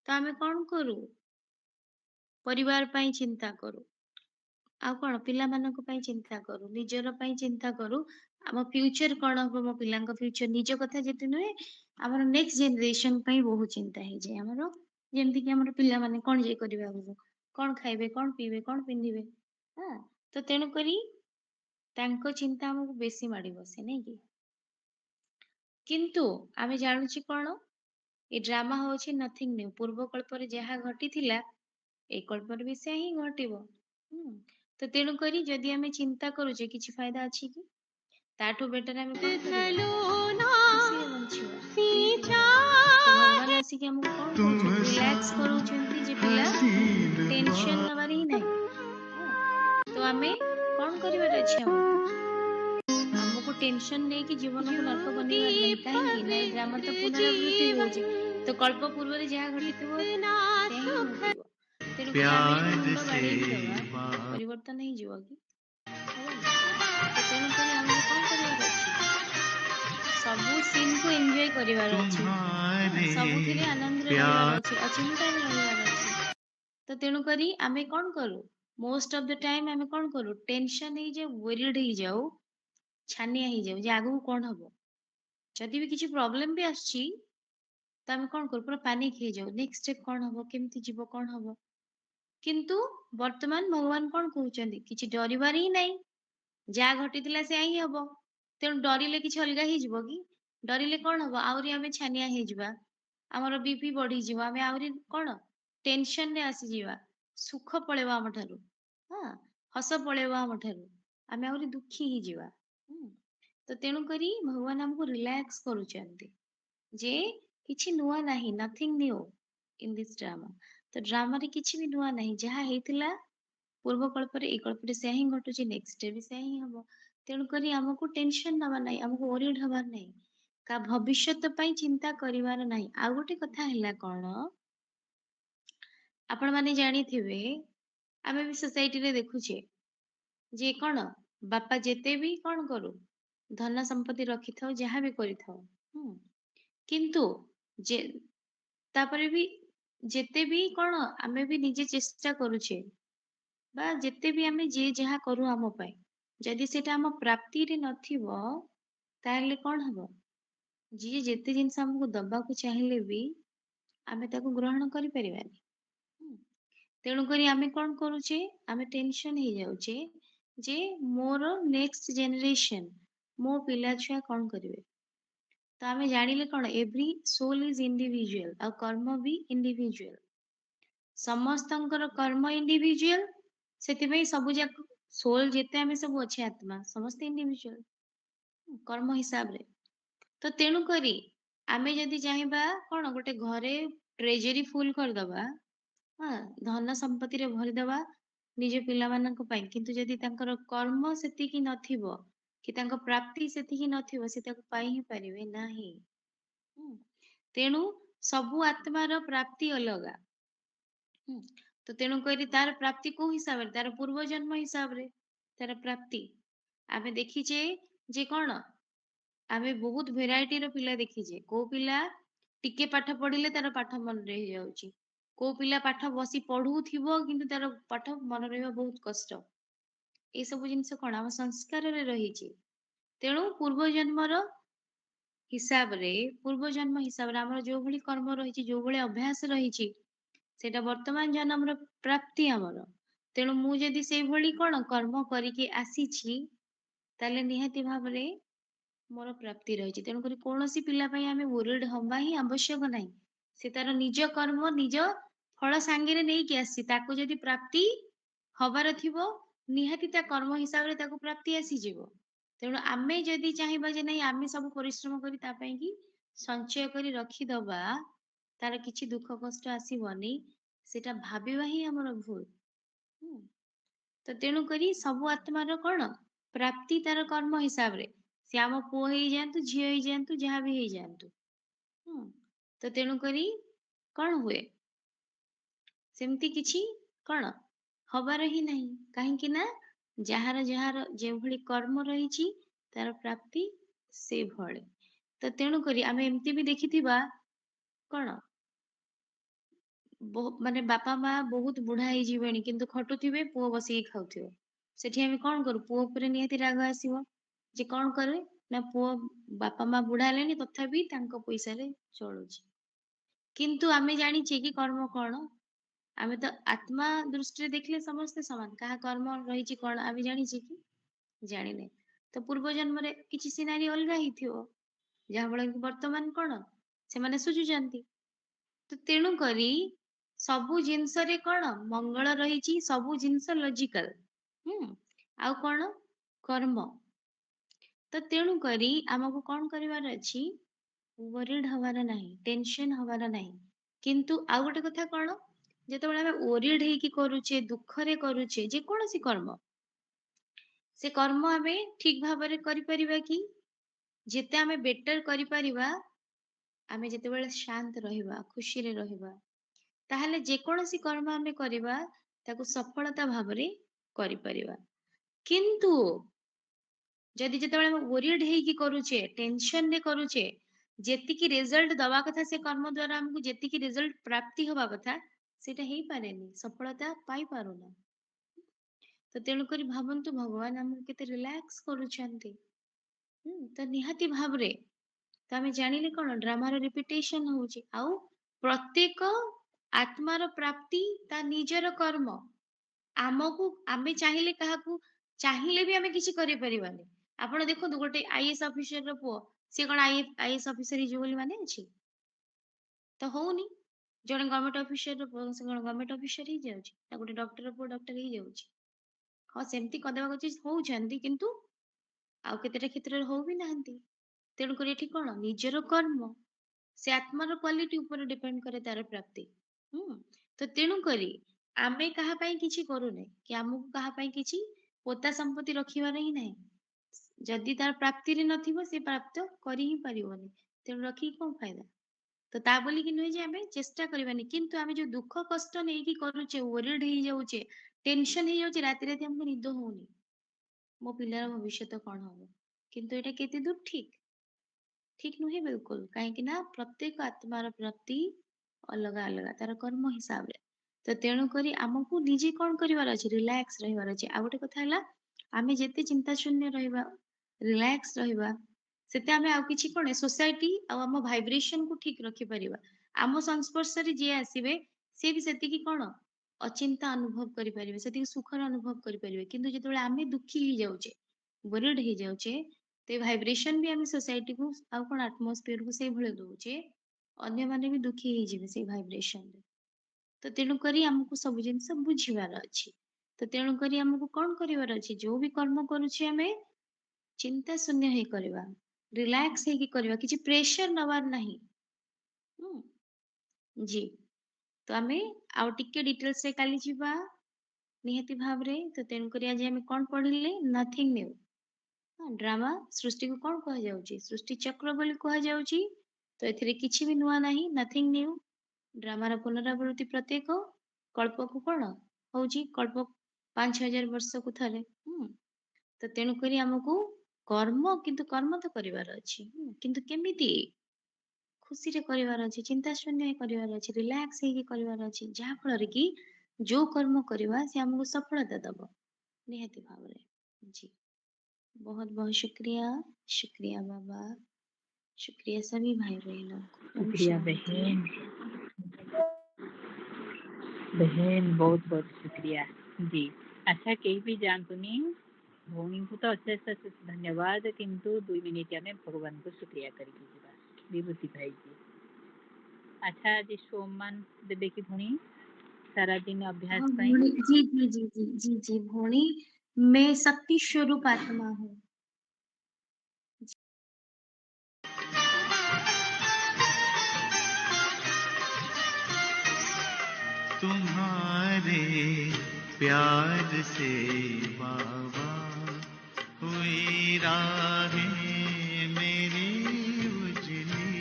ତ ଆମେ କଣ କରୁ, ପରିବାର ପାଇଁ ଚିନ୍ତା କରୁ, ଆଉ କଣ ପିଲାମାନଙ୍କ ପାଇଁ ଚିନ୍ତା କରୁ, ନିଜର ପାଇଁ ଚିନ୍ତା କରୁ, ଆମ ଫ୍ୟୁଚର କଣ ହବ, ମୋ ପିଲାଙ୍କ ଫ୍ୟୁଚର, ନିଜ କଥା ଯେତେ ନୁହେଁ ଆମର ନେକ୍ସଟ ଜେନେରେସନ ପାଇଁ ବହୁତ ଚିନ୍ତା ହେଇଯାଏ ଆମର। ଯେମିତି କି ଆମର ପିଲାମାନେ କଣ ଯାଇ କରିବେ ଆଗକୁ, କଣ ଖାଇବେ, କଣ ପିଇବେ, କଣ ପିନ୍ଧିବେ। ତ ତେଣୁକରି ତାଙ୍କ ଚିନ୍ତା ଆମକୁ ବେଶୀ ମାଡି ବସେ, ନାଇଁ କି? କିନ୍ତୁ ଆମେ ଜାଣୁଛି କଣ, ଏ ଡ୍ରାମା ହଉଛି ନଥିଙ୍ଗ ନ୍ୟୁ। ପୂର୍ବ କଳ୍ପରେ ଯାହା ଘଟିଥିଲା ଏଇ କଳ୍ପରେ ବି ସେୟା ହିଁ ଘଟିବ। ତ ତେଣୁ କରି ଯଦି ଆମେ ଚିନ୍ତା କରୁଛେ କିଛି ଫାଇଦା ଅଛି କି? ତାଠୁ ବେଟର ଆମେ କଣ କରିବା, ଖୁସିରେ ବଞ୍ଚିବା। Please ଟିକେ ତ ଭଗବାନ ଆସିକି ଆମକୁ କଣ କରୁଛନ୍ତି, ରିଲାକ୍ସ କରୁଛନ୍ତି ଯେ ପିଲା ଟେନସନ ନେବାର ହିଁ ନାହିଁ। ତ ଆମେ କଣ କରିବାର ଅଛି, ଆମକୁ ଟେନସନ ନେଇକି ଜୀବନକୁ ନର୍କ ବନେଇବାର ନାହିଁ। କାହିଁକି ନା ଏଇ ଡ୍ରାମା ତ ପୁନରାବୃତ୍ତି ହଉଛି, ତ କଳ୍ପ ପୂର୍ବରେ ଯାହା ଘଟିଥିବ ସେୟା ହିଁ ଘଟିବ। ତେଣୁକରି ଆମେ ଯଦି ମୁଣ୍ଡ ବାଡେଇ ବି ଦବା ପରିବର୍ତ୍ତନ ହେଇଯିବ କି? ତ ତେଣୁକରି ଆମକୁ କଣ କରିବାର ଅଛି, ସବୁ ସିନ୍ କୁ ଏନ୍ଜୟ କରିବାର ଅଛି, ସବୁଥିରେ ଆନନ୍ଦରେ ରହିବାର ଅଛି, ଅଚିନ୍ତାରେ ରହିବାର ଅଛି। ତ ତେଣୁକରି ଆମେ କଣ କରୁ, ମୋଷ୍ଟ ଅଫ ଦ ଟାଇମ ଆମେ କଣ କରୁ, ଟେନସନ ହେଇଯାଉ, ୱରିଡ୍ ହେଇଯାଉ, ଛାନିଆ ହେଇଯାଉ ଯେ ଆଗକୁ କଣ ହବ। ଯଦି ବି କିଛି ପ୍ରୋବ୍ଲେମ ବି ଆସୁଛି ତ ଆମେ କଣ କରୁ, ପୁରା ପାନିକ ହେଇଯାଉ, ନେକ୍ସଟ ଷ୍ଟେପ କଣ ହବ, କେମିତି ଯିବ, କଣ ହବ। କିନ୍ତୁ ବର୍ତ୍ତମାନ ଭଗବାନ କଣ କହୁଛନ୍ତି, କିଛି ଡରିବାର ହିଁ ନାହିଁ, ଯାହା ଘଟିଥିଲା ସେୟା ହିଁ ହବ। ତେଣୁ ଡରିଲେ କିଛି ଅଲଗା ହେଇଯିବ କି? ଡରିଲେ କଣ ହବ, ଆହୁରି ଆମେ ଛାନିଆ ହେଇଯିବା, ଆମର ବିପି ବଢିଯିବ, ଆମେ ଆହୁରି କଣ ଟେନସନ ରେ ଆସିଯିବା, ସୁଖ ପଳେଇବ ଆମ ଠାରୁ, ହସ ପଳେଇବ ଆମ ଠାରୁ, ଆମେ ଆହୁରି ଦୁଃଖୀ ହେଇଯିବା। ତ ତେଣୁ କରି ଭଗବାନ ଆମକୁ ରିଲାକ୍ସ କରୁଛନ୍ତି ଯେ କିଛି ନୂଆ ନାହିଁ, Nothing new in this drama. ତ ଡ୍ରାମାରେ କିଛି ବି ନୂଆ ନାହିଁ, ଯାହା ହେଇଥିଲା ପୂର୍ବ କଳ୍ପରେ ଏଇ କଳ୍ପରେ ସେୟା ହିଁ ଘଟୁଛି, ନେକ୍ସଟ ବି ସେୟା ହିଁ ହବ। ତେଣୁକରି ଆମକୁ ଟେନସନ ନବାର ନାହିଁ, ଆମକୁ ଓରିଡ ହବାର ନାହିଁ, ଭବିଷ୍ୟତ ପାଇଁ ଚିନ୍ତା କରିବାର ନାହିଁ। ଆଉ ଗୋଟେ କଥା ହେଲା କଣ, ଆପଣ ମାନେ ଜାଣିଥିବେ ଆମେ ବି ସୋସାଇଟିରେ ଦେଖୁଛେ ଯେ କଣ ବାପା ଯେତେ ବି କଣ କରୁ ଧନ ସମ୍ପତ୍ତି ରଖିଥାଉ ଯାହା ବି କରିଥାଉ କିନ୍ତୁ ଯେ ତାପରେ ବି ଯେତେ ବି କଣ ଆମେ ବି ନିଜେ ଚେଷ୍ଟା କରୁଛେ ବା ଯେତେ ବି ଆମେ ଯିଏ ଯାହା କରୁ ଆମ ପାଇଁ ଯଦି ସେଟା ଆମ ପ୍ରାପ୍ତିରେ ନଥିବ ତାହେଲେ କଣ ହବ? ଯିଏ ଯେତେ ଜିନିଷ ଆମକୁ ଦବାକୁ ଚାହିଁଲେ ବି ଆମେ ତାକୁ ଗ୍ରହଣ କରିପାରିବାନି। ତେଣୁକରି ଆମେ କଣ କରୁଛେ ଆମେ ଟେନସନ ହେଇଯାଉଛେ ଯେ ମୋର ନେକ୍ସଟ ଜେନେରେସନ ମୋ ପିଲା ଛୁଆ କଣ କରିବେ। ତ ଆମେ ଜାଣିଲେ କଣ ଏଭ୍ରି સોલ ଇଜ ଇଣ୍ଡିଭିଜୁଆଲ ଆଉ କର୍ମ ବି ଇଣ୍ଡିଭିଜୁଆଲ। ସମସ୍ତଙ୍କର କର୍ମ ଇଣ୍ଡିଭିଜୁଆଲ ସେଥିପାଇଁ ସବୁ ଯାକ સોલ ଯେତେ ଆମେ ସବୁ ଅଛେ ଆତ୍ମା ସମସ୍ତେ ଇଣ୍ଡିଭିଜୁଆଲ କର୍ମ ହିସାବରେ। ତ ତେଣୁ କରି ଆମେ ଯଦି ଚାହିଁବା କଣ ଗୋଟେ ଘରେ ଟ୍ରେଜେରୀ ଫୁଲ କରିଦବା ଧନ ସମ୍ପତ୍ତିରେ ଭରିଦବା ନିଜ ପିଲାମାନଙ୍କ ପାଇଁ କିନ୍ତୁ ଯଦି ତାଙ୍କର କର୍ମ ସେତିକି ନଥିବ କି ତାଙ୍କ ପ୍ରାପ୍ତି ସେତିକି ନଥିବ ସେ ତାକୁ ପାଇ ହିଁ ପାରିବେ ନାହିଁ। ତେଣୁ ସବୁ ଆତ୍ମାର ପ୍ରାପ୍ତି ଅଲଗା। ତ ତେଣୁ କରି ତାର ପ୍ରାପ୍ତି କୋଉ ହିସାବରେ ତାର ପୂର୍ବ ଜନ୍ମ ହିସାବରେ ତାର ପ୍ରାପ୍ତି ଆମେ ଦେଖିଛେ ଯେ କଣ ଆମେ ବହୁତ ଭେରାଇଟିର ପିଲା ଦେଖିଛେ କୋଉ ପିଲା ଟିକେ ପାଠ ପଢିଲେ ତାର ପାଠ ମନେ ରହିଯାଉଛି କୋଉ ପିଲା ପାଠ ବସି ପଢୁଥିବ କିନ୍ତୁ ତାର ପାଠ ମନେ ରହିବା ବହୁତ କଷ୍ଟ। ଏଇ ସବୁ ଜିନିଷ କଣ ଆମ ସଂସ୍କାରରେ ରହିଛି। ତେଣୁ ପୂର୍ବ ଜନ୍ମର ହିସାବରେ ଆମର ଯୋଉ ଭଳି କର୍ମ ରହିଛି ଯୋଉ ଭଳି ଅଭ୍ୟାସ ରହିଛି ସେଇଟା ବର୍ତ୍ତମାନ ଜନ୍ମର ପ୍ରାପ୍ତି ଆମର। ତେଣୁ ମୁଁ ଯଦି ସେଇଭଳି କଣ କର୍ମ କରିକି ଆସିଛି ତାହେଲେ ନିହାତି ଭାବରେ ମୋର ପ୍ରାପ୍ତି ରହିଛି। ତେଣୁକରି କୌଣସି ପିଲା ପାଇଁ ଆମେ ୱରିଡ୍ ହବା ହିଁ ଆବଶ୍ୟକ ନାହିଁ। ସେ ତାର ନିଜ କର୍ମ ନିଜ ଫଳ ସାଙ୍ଗରେ ନେଇକି ଆସିଛି ତାକୁ ଯଦି ପ୍ରାପ୍ତି ହବାର ଥିବ ନିହାତି ତା କର୍ମ ହିସାବରେ ତାକୁ ପ୍ରାପ୍ତି ଆସିଯିବ। ତେଣୁ ଆମେ ଯଦି ଚାହିଁବା ଯେ ନାଇଁ ଆମେ ସବୁ ପରିଶ୍ରମ କରି ତା ପାଇଁ କି ସଞ୍ଚୟ କରି ରଖିଦବା ତାର କିଛି ଦୁଃଖ କଷ୍ଟ ଆସିବନି ସେଟା ଭାବିବା ହିଁ ଆମର ଭୁଲ। ତ ତେଣୁ କରି ସବୁ ଆତ୍ମାର କଣ ପ୍ରାପ୍ତି ତାର କର୍ମ ହିସାବରେ ସେ ଆମ ପୁଅ ହେଇଯାଆନ୍ତୁ ଝିଅ ହେଇଯାଆନ୍ତୁ ଯାହା ବି ହେଇଯାଆନ୍ତୁ। ତ ତେଣୁ କରି କଣ ହୁଏ ସେମିତି କିଛି କଣ ହବାର ହିଁ ନାହିଁ କାହିଁକି ନା ଯାହାର ଯାହାର ଯେଉଁଭଳି କର୍ମ ରହିଛି ତାର ପ୍ରାପ୍ତି ସେଇଭଳି। ତ ତେଣୁ କରି ଆମେ ଏମିତି ବି ଦେଖିଥିବା କଣ ମାନେ ବାପା ମା ବହୁତ ବୁଢା ହେଇଯିବେଣି କିନ୍ତୁ ଖଟୁଥିବେ ପୁଅ ବସିକି ଖାଉଥିବ ସେଠି ଆମେ କଣ କରୁ ପୁଅ ଉପରେ ନିହାତି ରାଗ ଆସିବ ଯେ କଣ କରେ ନା ପୁଅ ବାପା ମା ବୁଢା ହେଲେଣି ତଥାପି ତାଙ୍କ ପଇସାରେ ଚଳୁଛି। କିନ୍ତୁ ଆମେ ଜାଣିଛେ କି କର୍ମ କଣ ଆମେ ତ ଆତ୍ମା ଦୃଷ୍ଟିରେ ଦେଖିଲେ ସମସ୍ତେ ସମାନ କାହା କର୍ମ ରହିଛି କଣ ଆମେ ଜାଣିଛେ କି ଜାଣିନେ। ତ ପୂର୍ବ ଜନ୍ମରେ କିଛି ସିନାରୀ ଅଲଗା ହେଇଥିବ ଯାହା ଫଳରେ କି ବର୍ତ୍ତମାନ କଣ ସେମାନେ ସୁଝୁଛନ୍ତି। ତ ତେଣୁ କରି ସବୁ ଜିନିଷରେ କଣ ମଙ୍ଗଳ ରହିଛି ସବୁ ଜିନିଷ ଲଜିକାଲ ଆଉ କଣ କର୍ମ। ତ ତେଣୁ କରି ଆମକୁ କଣ କରିବାର ଅଛି ୱରିଡ୍ ହବାର ନାହିଁ ଟେନସନ ହବାର ନାହିଁ। କିନ୍ତୁ ଆଉ ଗୋଟେ କଥା କଣ ଯେତେବେଳେ ଆମେ ୱରିଡ୍ ହେଇକି କରୁଛେ ଦୁଃଖରେ କରୁଛେ ଯେକୌଣସି କର୍ମ ସେ କର୍ମ ଆମେ ଠିକ ଭାବରେ କରିପାରିବା କି ଯେତେ ଆମେ ବେଟର କରିପାରିବା ଆମେ ଯେତେବେଳେ ଶାନ୍ତ ରହିବା ଖୁସିରେ ରହିବା ତାହେଲେ ଯେକୌଣସି କର୍ମ ଆମେ କରିବା ତାକୁ ସଫଳତା ଭାବରେ କରିପାରିବା। କିନ୍ତୁ ଯଦି ଯେତେବେଳେ ଆମେ ୱରିଡ୍ ହେଇକି କରୁଛେ ଟେନସନରେ କରୁଛେ ଯେତିକି ରେଜଲ୍ଟ ଦବା କଥା ସେ କର୍ମ ଦ୍ଵାରା ଆମକୁ ଯେତିକି ରେଜଲ୍ଟ ପ୍ରାପ୍ତି ହବା କଥା ସେଇଟା ହେଇପାରେନି ସଫଳତା ପାଇପାରୁନା। ତ ତେଣୁକରି ଭାବନ୍ତୁ ଭଗବାନ ଆମକୁ କେତେ ରିଲାକ୍ସ କରୁଛନ୍ତି। ତ ନିହାତି ଭାବରେ ତ ଆମେ ଜାଣିଲେ କଣ ଡ୍ରାମାର ରିପିଟେସନ ହଉଛି ଆଉ ପ୍ରତ୍ୟେକ ଆତ୍ମାର ପ୍ରାପ୍ତି ତା ନିଜର କର୍ମ ଆମକୁ ଆମେ ଚାହିଁଲେ କାହାକୁ ଚାହିଁଲେ ବି ଆମେ କିଛି କରିପାରିବାନି। ଆପଣ ଦେଖନ୍ତୁ ଗୋଟେ ଆଇଏଏସ୍ ଅଫିସର ର ପୁଅ ସିଏ କଣ ଆଇଏଏସ୍ ଅଫିସର ହେଇଯିବ ବୋଲି ମାନେ ଅଛି ତ ହଉନି। ଜଣେ ଗଭର୍ଣ୍ଣମେଣ୍ଟ ଅଫିସର ପୁଅ ସେ କଣ ଗଭର୍ଣ୍ଣମେଣ୍ଟ ଅଫିସର ହେଇଯାଉଛି ନା ଗୋଟେ ଡକ୍ଟର ପୁଅ ଡକ୍ଟର ହେଇଯାଉଛି। ହଁ ସେମିତି କହିଦେବାକୁ ଅଛି ହଉଛନ୍ତି କିନ୍ତୁ ଆଉ କେତେଟା କ୍ଷେତ୍ରରେ ହଉ ବି ନାହାନ୍ତି। ତେଣୁକରି ଏଠି କଣ ନିଜର କର୍ମ ସେ ଆତ୍ମାର କ୍ୱାଲିଟି ଉପରେ ଡିପେଣ୍ଡ କରେ ତାର ପ୍ରାପ୍ତି। ତ ତେଣୁ କରି ଆମେ କାହା ପାଇଁ କିଛି କରୁନେ କି ଆମକୁ କାହା ପାଇଁ କିଛି ପୋତା ସମ୍ପତ୍ତି ରଖିବାର ହିଁ ନାହିଁ। ଯଦି ତାର ପ୍ରାପ୍ତିରେ ନଥିବ ସେ ପ୍ରାପ୍ତ କରି ହିଁ ପାରିବନି ତେଣୁ ରଖିକି କଣ ଫାଇଦା। ତ ତା ବୋଲିକି ନୁହେଁ ଯେ ଆମେ ଚେଷ୍ଟା କରିବାନି କିନ୍ତୁ ଆମେ ଯୋଉ ଦୁଃଖ କଷ୍ଟ ନେଇକି କରୁଛେ ୱରିଡ୍ ହେଇଯାଉଛେ टेंशन हो जाउची राति राति हमको निद होउनी मो पिलार भविष्यत कौन हबो किंतु एटा केते दूर ठीक नुहे बिल्कुल कहीं ना प्रत्येक आत्मार प्रति अलग अलग तार कर्म हिसाब रे तो तेणु करी आमको निजे कौन करिवार अछि रिलैक्स रहिवार अछि आ गोटे कथा हला आमे जेते चिंता शून्य रहिबा रिलैक्स रहिबा सेते आमे आ किछि कोन सोसाइटी आ हम वाइब्रेशन को ठीक रखि परिबा आम संस्पर्श रे जे आसीबे से भी सेति की कोन अचिंता अनुभव करि परिबे सेति सुखर अनुभव करि परिबे किंतु जेतबेले आमे दुखी ही जाउचे वरीड ही जाउचे ते वाइब्रेशन भी आमे सोसाइटी को आ कोन एटमॉस्फेयर को से भले दोचे अन्य माने भी दुखी ही जिवे से वाइब्रेशन रे तो तेणु करी हमको सब जिनस बुझिबार अछि तो तेणु करी हमको कौन करिवार अछि जो भी कर्म करूछि हमें चिंता शून्य ही करबा रिलैक्स ही करबा किछि प्रेशर नवार नहीं जी तो आमे आउ टिके डिटेल्स रे काली जिबा निहति भाव रे तो तेणु करी आज हमें कौन पढ़िले नथिंग न्यू ड्रामा सृष्टि को कौन कहा जाउची सृष्टि चक्र बोली कहा जाउची तो एथिरे किछि भी नुआ नहीं नथिंग न्यू ड्रामार पुनरावृत्ति प्रत्येक कल्प को कौन होउची कल्प 5000 वर्ष को थरे तो तेणु करी हमको कर्म किंतु कर्म तो करिवार अछि किंतु केमिति खुशी रे करिवार अछि चिंता शून्य करिवार अछि रिलैक्स हे करिवार अछि जहा फल कि जो कर्म करिवा से हमको सफलता दब निहति भाव रे जी बहुत बहुत शुक्रिया बाबा शुक्रिया सभी भाई बहनों को ओम शुक्रिया शांति बहन बहुत बहुत शुक्रिया जी अच्छा कहीं भी जानतुनी भौणी को तो अशेष अशेष धन्यवाद किंतु 2 मिनिट आमे भगवान को शुक्रिया करके जीवा विभूति भाई जी अच्छा आज सोममान देबे की भौणी सारा दिन अभ्यास हाँ पाई भोणी जी जी जी जी जी जी भोणी मैं शक्ति स्वरूप आत्मा हूँ तुम्हारे प्यार से बाबा हुई राहें मेरी उजली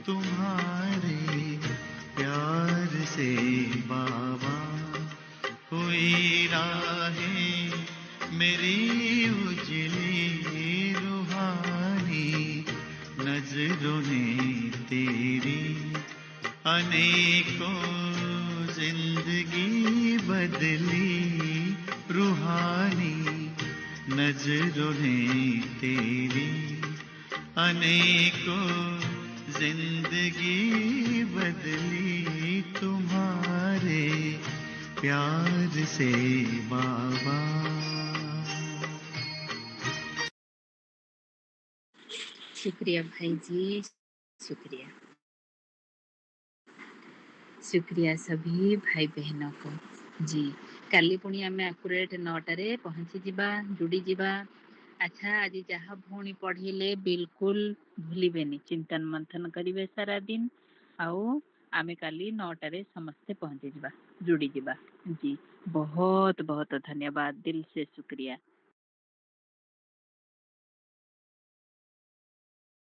तुम्हारे प्यार से बाबा हुई राहें मेरी उजली रूहानी नजरों ने तेरी अनेकों जिंदगी बदली रूहानी नजरों ने तेरी अनेकों जिंदगी बदली तुम्हारे प्यार से बाबा शुक्रिया भाई जी शुक्रिया शुक्रिया सभी भाई बहनों को जी काली पुणी आमे आकुरेट 9 रे पहुंची जिबा जुड़ी जिबा अच्छा आज जहाँ भौणी पढ़िले बिल्कुल भूलिबेनी चिंतन मंथन करिवे सारा दिन आओ आमे काली 9 रे समस्ते पहुंची जिबा जुड़ी जिबा जी बहुत बहुत धन्यवाद दिल से शुक्रिया।